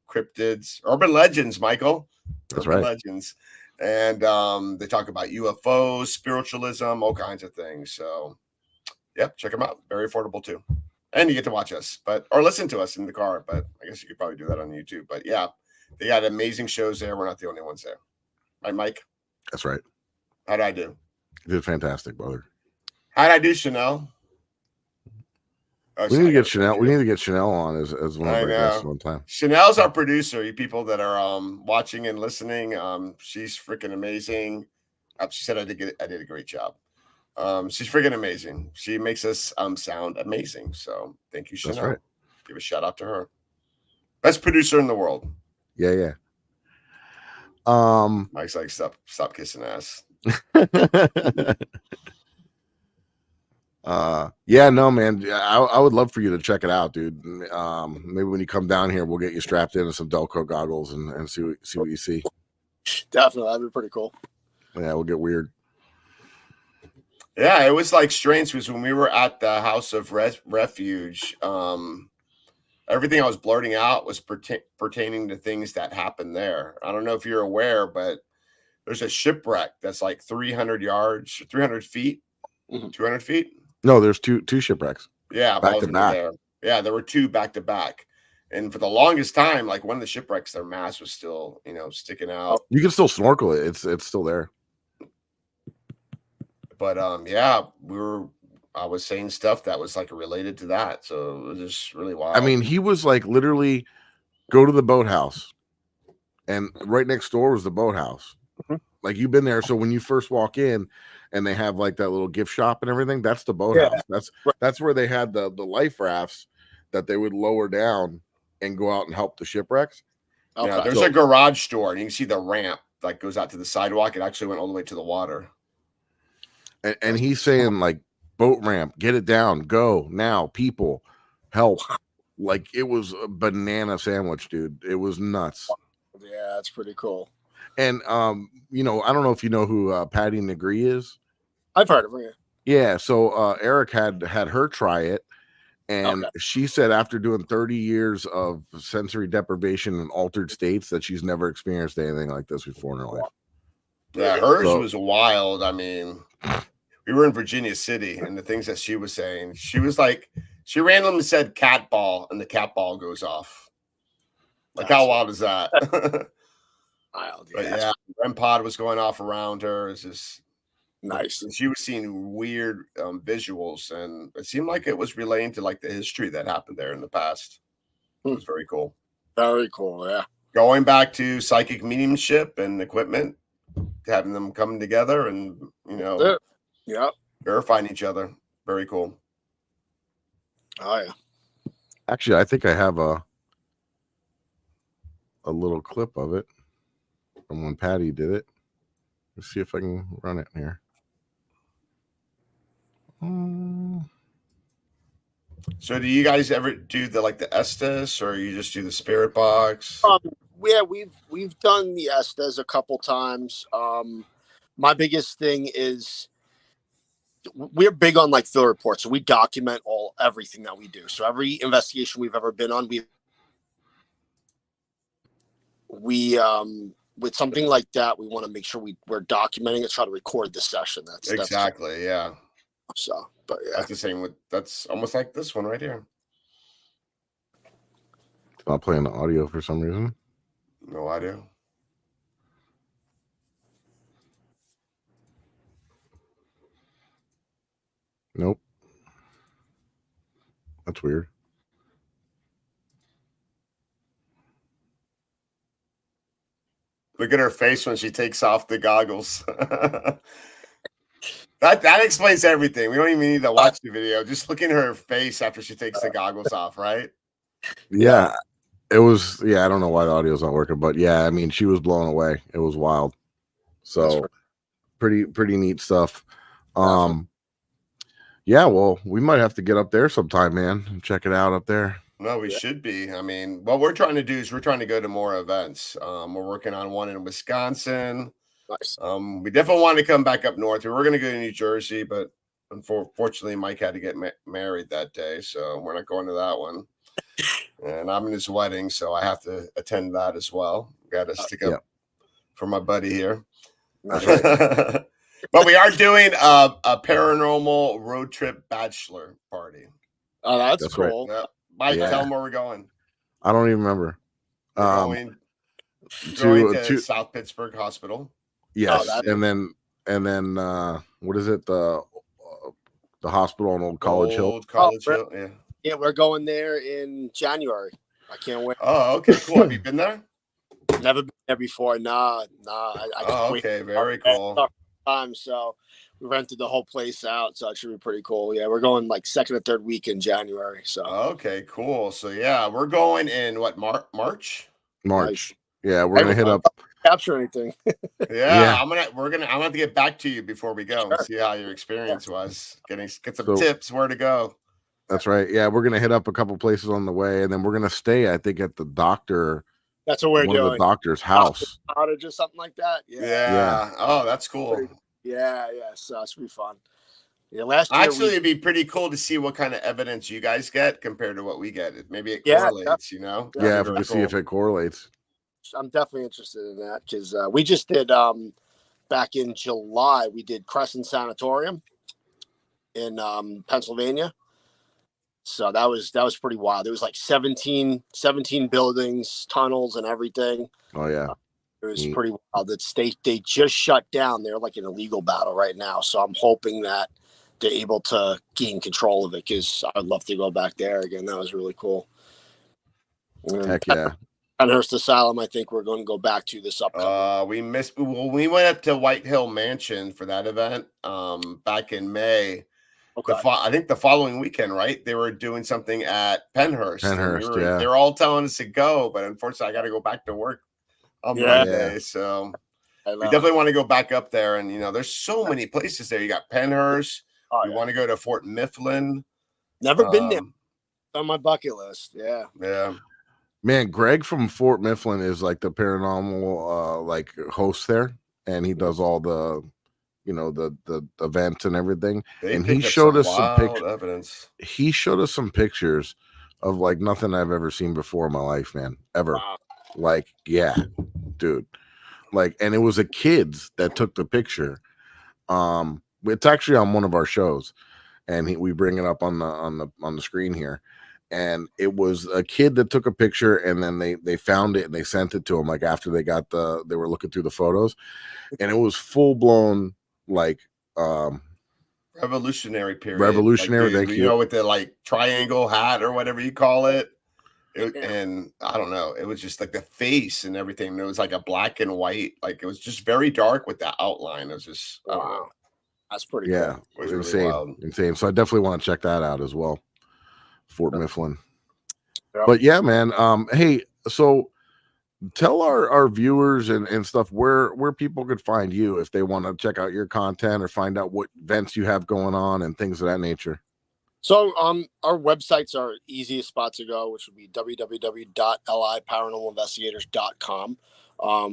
cryptids, urban legends, Michael. That's urban right. Legends. And they talk about UFOs, spiritualism, all kinds of things. So, yep, check them out. Very affordable too. And you get to watch us, or listen to us in the car. But I guess you could probably do that on YouTube. But yeah, they got amazing shows there. We're not the only ones there. Right, Mike? That's right. How'd I do? You did fantastic, brother. How'd I do, Chanel? We need to get Chanel. We need to get Chanel on as one of our guests one time. Chanel's our producer. You people that are watching and listening, she's freaking amazing. She said I did a great job. She's freaking amazing. She makes us sound amazing. So thank you, Chanel. That's right. Give a shout out to her. Best producer in the world. Yeah. Mike's like, stop kissing ass. Yeah, no, man. I would love for you to check it out, dude. Maybe when you come down here, we'll get you strapped into some Delco goggles and see what you see. Definitely, that'd be pretty cool. Yeah, we'll get weird. Yeah, it was like strange because when we were at the House of Refuge, everything I was blurting out was pertaining to things that happened there. I don't know if you're aware, but there's a shipwreck that's like 300 yards, 300 feet, 200 feet. No, there's two shipwrecks. Yeah, back to back. There. Yeah, there were two back to back. And for the longest time, like one of the shipwrecks, their mast was still, sticking out. You can still snorkel it. It's still there. But yeah, I was saying stuff that was like related to that. So it was just really wild. I mean, he was like literally go to the boathouse, and right next door was the boathouse. Mhm. Like you've been there, so when you first walk in, and they have like that little gift shop and everything, that's the boathouse. That's where they had the life rafts that they would lower down and go out and help the shipwrecks. Okay. Yeah, there's a garage door, and you can see the ramp that goes out to the sidewalk. It actually went all the way to the water. And he's saying like boat ramp, get it down, go now, people, help. Like it was a banana sandwich, dude. It was nuts. Yeah, that's pretty cool. And you know, I don't know if you know who Patty Negree is. I've heard of her. Yeah, so Eric had her try it, and she said after doing 30 years of sensory deprivation in altered states that she's never experienced anything like this before in her life. Yeah, hers was wild. I mean, we were in Virginia City, and the things that she was saying, she was like, she randomly said cat ball, and the cat ball goes off. Like, how wild is that? Wild, But yeah, REM pod was going off around her. It's just nice. She was seeing weird visuals, and it seemed like it was relating to like the history that happened there in the past. It was very cool. Very cool, yeah. Going back to psychic mediumship and equipment, having them come together and, you know, verifying each other. Very cool. Oh, yeah. Actually, I think I have a little clip of it from when Patty did it. Let's see if I can run it here. So do you guys ever do the Estes, or you just do the spirit box? Yeah, we've done the Estes a couple times. My biggest thing is we're big on like field reports, so we document everything that we do. So every investigation we've ever been on, we with something like that, we want to make sure we're documenting it, try to record the session. That's exactly, yeah. So, but yeah, that's the same with, that's almost like this one right here. It's not playing the audio for some reason. No audio. Nope. That's weird. Look at her face when she takes off the goggles. That explains everything. We don't even need to watch the video. Just look at her face after she takes the goggles off, right? Yeah. It was, I don't know why the audio's not working, but yeah, I mean, she was blown away. It was wild. So pretty neat stuff. Yeah, well, we might have to get up there sometime, man, and check it out up there. No, we should be. I mean, what we're trying to do is we're trying to go to more events. We're working on one in Wisconsin. Nice. We definitely want to come back up north. We were going to go to New Jersey, but unfortunately, Mike had to get married that day, so we're not going to that one. And I'm in his wedding, so I have to attend that as well. Got to stick up for my buddy here. But we are doing a paranormal road trip bachelor party. Oh, that's cool. Right. Mike, tell them where we're going. I don't even remember. Going to South Pittsburgh Hospital. Yes, and then what is it? The hospital on Old College Hill. Hill, yeah. Yeah, we're going there in January. I can't wait. Oh, okay, cool. Have you been there? Never been there before. Nah. Okay, very cool. So we rented the whole place out, so it should be pretty cool. Yeah, we're going like second or third week in January. So okay, cool. So yeah, we're going in what March? Nice. Yeah, we're gonna hit up. Capture anything? Yeah, I'm gonna have to get back to you before we go and see how your experience was. Get some tips where to go. That's right. Yeah, we're gonna hit up a couple places on the way, and then we're gonna stay, I think, at the doctor. That's what we're doing. The doctor's house. Cottage or something like that. Yeah. Oh, that's cool. Yeah. So it should be fun. Yeah, last year it'd be pretty cool to see what kind of evidence you guys get compared to what we get. Maybe it correlates, you know? Yeah, to see if it correlates. I'm definitely interested in that because we just did back in July. We did Crescent Sanatorium in Pennsylvania. So that was pretty wild. There was like 17 buildings, tunnels, and everything. Oh yeah, it was pretty wild. They just shut down. They're like in a legal battle right now. So I'm hoping that they're able to gain control of it because I'd love to go back there again. That was really cool. Heck yeah. Penhurst Asylum, I think we're going to go back to this upcoming. We went up to White Hill Mansion for that event back in May. Okay. I think the following weekend, right? They were doing something at Penhurst. Penhurst, They were all telling us to go, but unfortunately, I got to go back to work on Monday. So we definitely want to go back up there. And there's so many places there. You got Penhurst. We want to go to Fort Mifflin. Never been there. On my bucket list. Yeah. Man, Greg from Fort Mifflin is like the paranormal like host there, and he does all the the events and everything. And he showed us some evidence. He showed us some pictures of like nothing I've ever seen before in my life, man. Ever. Wow. Like, yeah, dude. Like, and it was a kids that took the picture. It's actually on one of our shows, and we bring it up on the screen here. And it was a kid that took a picture, and then they found it and they sent it to him like after they were looking through the photos, and it was full blown like revolutionary period. Revolutionary, like with the like triangle hat or whatever you call it. And I don't know, it was just like the face and everything. It was like a black and white, like it was just very dark with the outline. It was just I don't know. That's pretty cool. It was insane. So I definitely want to check that out as well. Fort Mifflin. Yep. But yeah, man. Hey, so tell our viewers and stuff where people could find you if they want to check out your content or find out what events you have going on and things of that nature. So our websites are easiest spot to go, which would be www.L.I.P.I.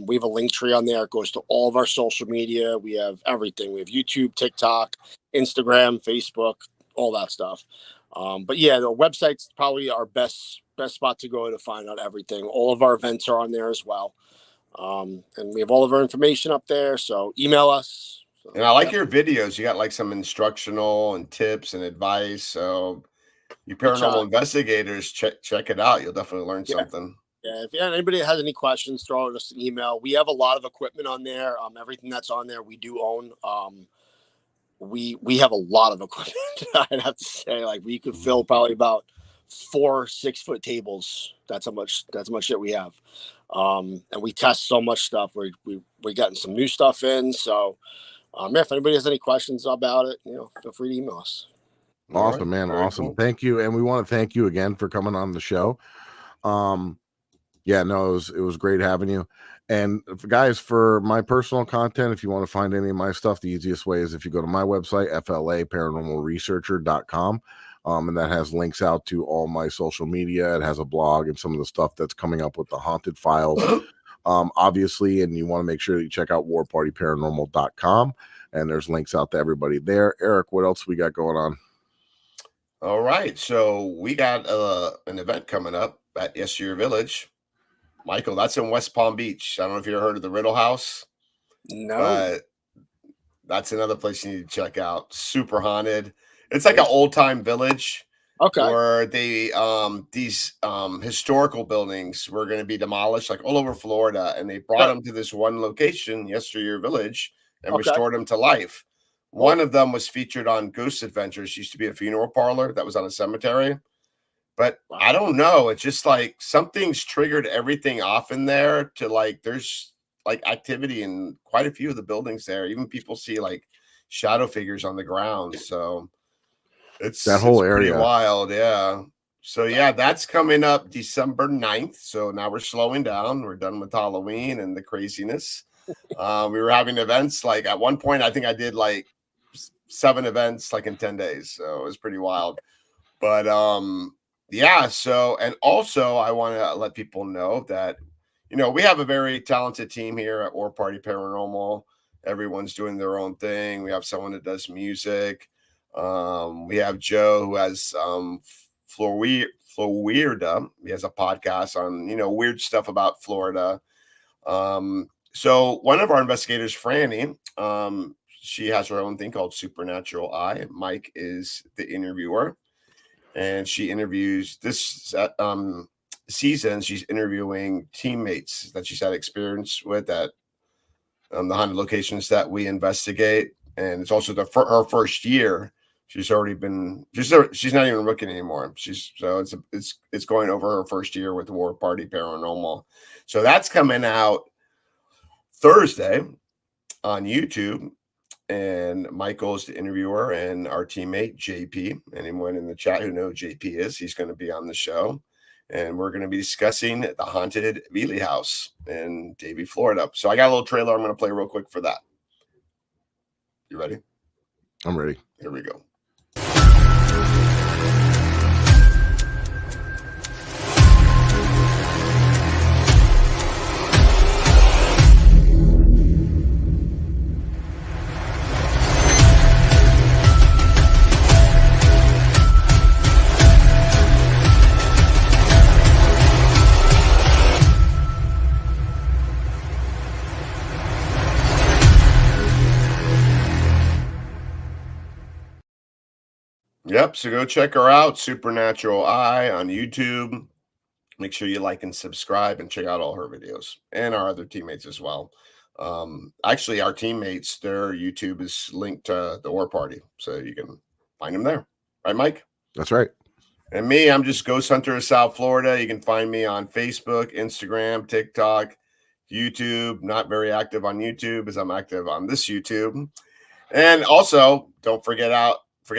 We have a link tree on there. It goes to all of our social media. We have everything. We have YouTube, TikTok, Instagram, Facebook, all that stuff. But yeah, the website's probably our best spot to go to find out everything. All of our events are on there as well. And we have all of our information up there. So email us. And I like your videos. You got like some instructional and tips and advice. So you paranormal investigators, check it out. You'll definitely learn something. Yeah, if anybody has any questions, throw us an email. We have a lot of equipment on there. Everything that's on there, we do own. We have a lot of equipment. I'd have to say, like, we could fill probably about 4 6-foot tables. That's how much shit we have. And we test so much stuff. We're getting some new stuff in. So, if anybody has any questions about it, feel free to email us. Awesome, man. Awesome. Cool. Thank you. And we want to thank you again for coming on the show. It was great having you. And guys, for my personal content, if you want to find any of my stuff, the easiest way is if you go to my website, flaparanormalresearcher.com. And that has links out to all my social media. It has a blog and some of the stuff that's coming up with the haunted files. Obviously, and you want to make sure that you check out warpartyparanormal.com. And there's links out to everybody there. Eric, what else we got going on? All right. So we got an event coming up at Yesteryear Village. Michael, that's in West Palm Beach. I don't know if you ever heard of the Riddle House. No. But that's another place you need to check out. Super haunted. It's like an old time village. Okay. Where they these historical buildings were going to be demolished like all over Florida, and they brought them to this one location, Yesteryear Village, and restored them to life. One of them was featured on Ghost Adventures. Used to be a funeral parlor that was on a cemetery. But I don't know. It's just like something's triggered everything off in there to like there's like activity in quite a few of the buildings there. Even people see like shadow figures on the ground. So it's that whole area wild. Yeah. So yeah, that's coming up December 9th. So now we're slowing down. We're done with Halloween and the craziness. We were having events like at one point, I think I did like 7 events like in 10 days. So it was pretty wild. But yeah, so and also I want to let people know that we have a very talented team here at War Party Paranormal. Everyone's doing their own thing. We have someone that does music. We have Joe who has Florida. He has a podcast on weird stuff about Florida. So one of our investigators, Franny, she has her own thing called Supernatural Eye. Mike is the interviewer. And she interviews this season. She's interviewing teammates that she's had experience with at the haunted locations that we investigate. And it's also her first year She's already been. She's not even looking anymore. It's going over her first year with War Party Paranormal. So that's coming out Thursday on YouTube. And Michael's the interviewer, and our teammate JP. Anyone in the chat who knows JP is, he's going to be on the show, and we're going to be discussing the haunted Wheatley House in Davie, Florida. So I got a little trailer I'm going to play real quick for that. You ready? I'm ready. Here we go. Yep, so go check her out, Supernatural Eye on YouTube. Make sure you like and subscribe and check out all her videos and our other teammates as well. Actually, our teammates, their YouTube is linked to the War Party, so you can find them there. Right, Mike? That's right. And me, I'm just Ghost Hunter of South Florida. You can find me on Facebook, Instagram, TikTok, YouTube. Not very active on YouTube as I'm active on this YouTube. And also, don't forget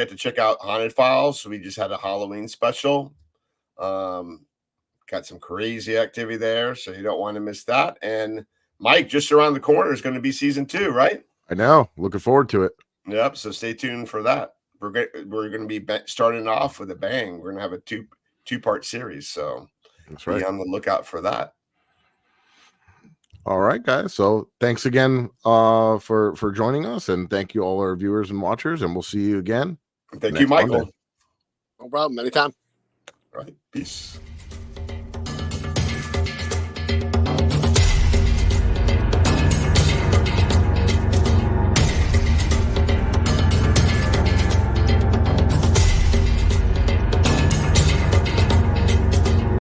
to check out Haunted Files. We just had a Halloween special. Got some crazy activity there, so you don't want to miss that. And Mike, just around the corner is going to be season 2, right? I know. Looking forward to it. Yep. So stay tuned for that. We're going to be starting off with a bang. We're going to have a two-part series, so that's right. Be on the lookout for that. All right, guys. So thanks again for joining us, and thank you all our viewers and watchers, and we'll see you again. Thank you, Michael. Monday. No problem. Anytime. All right. Peace.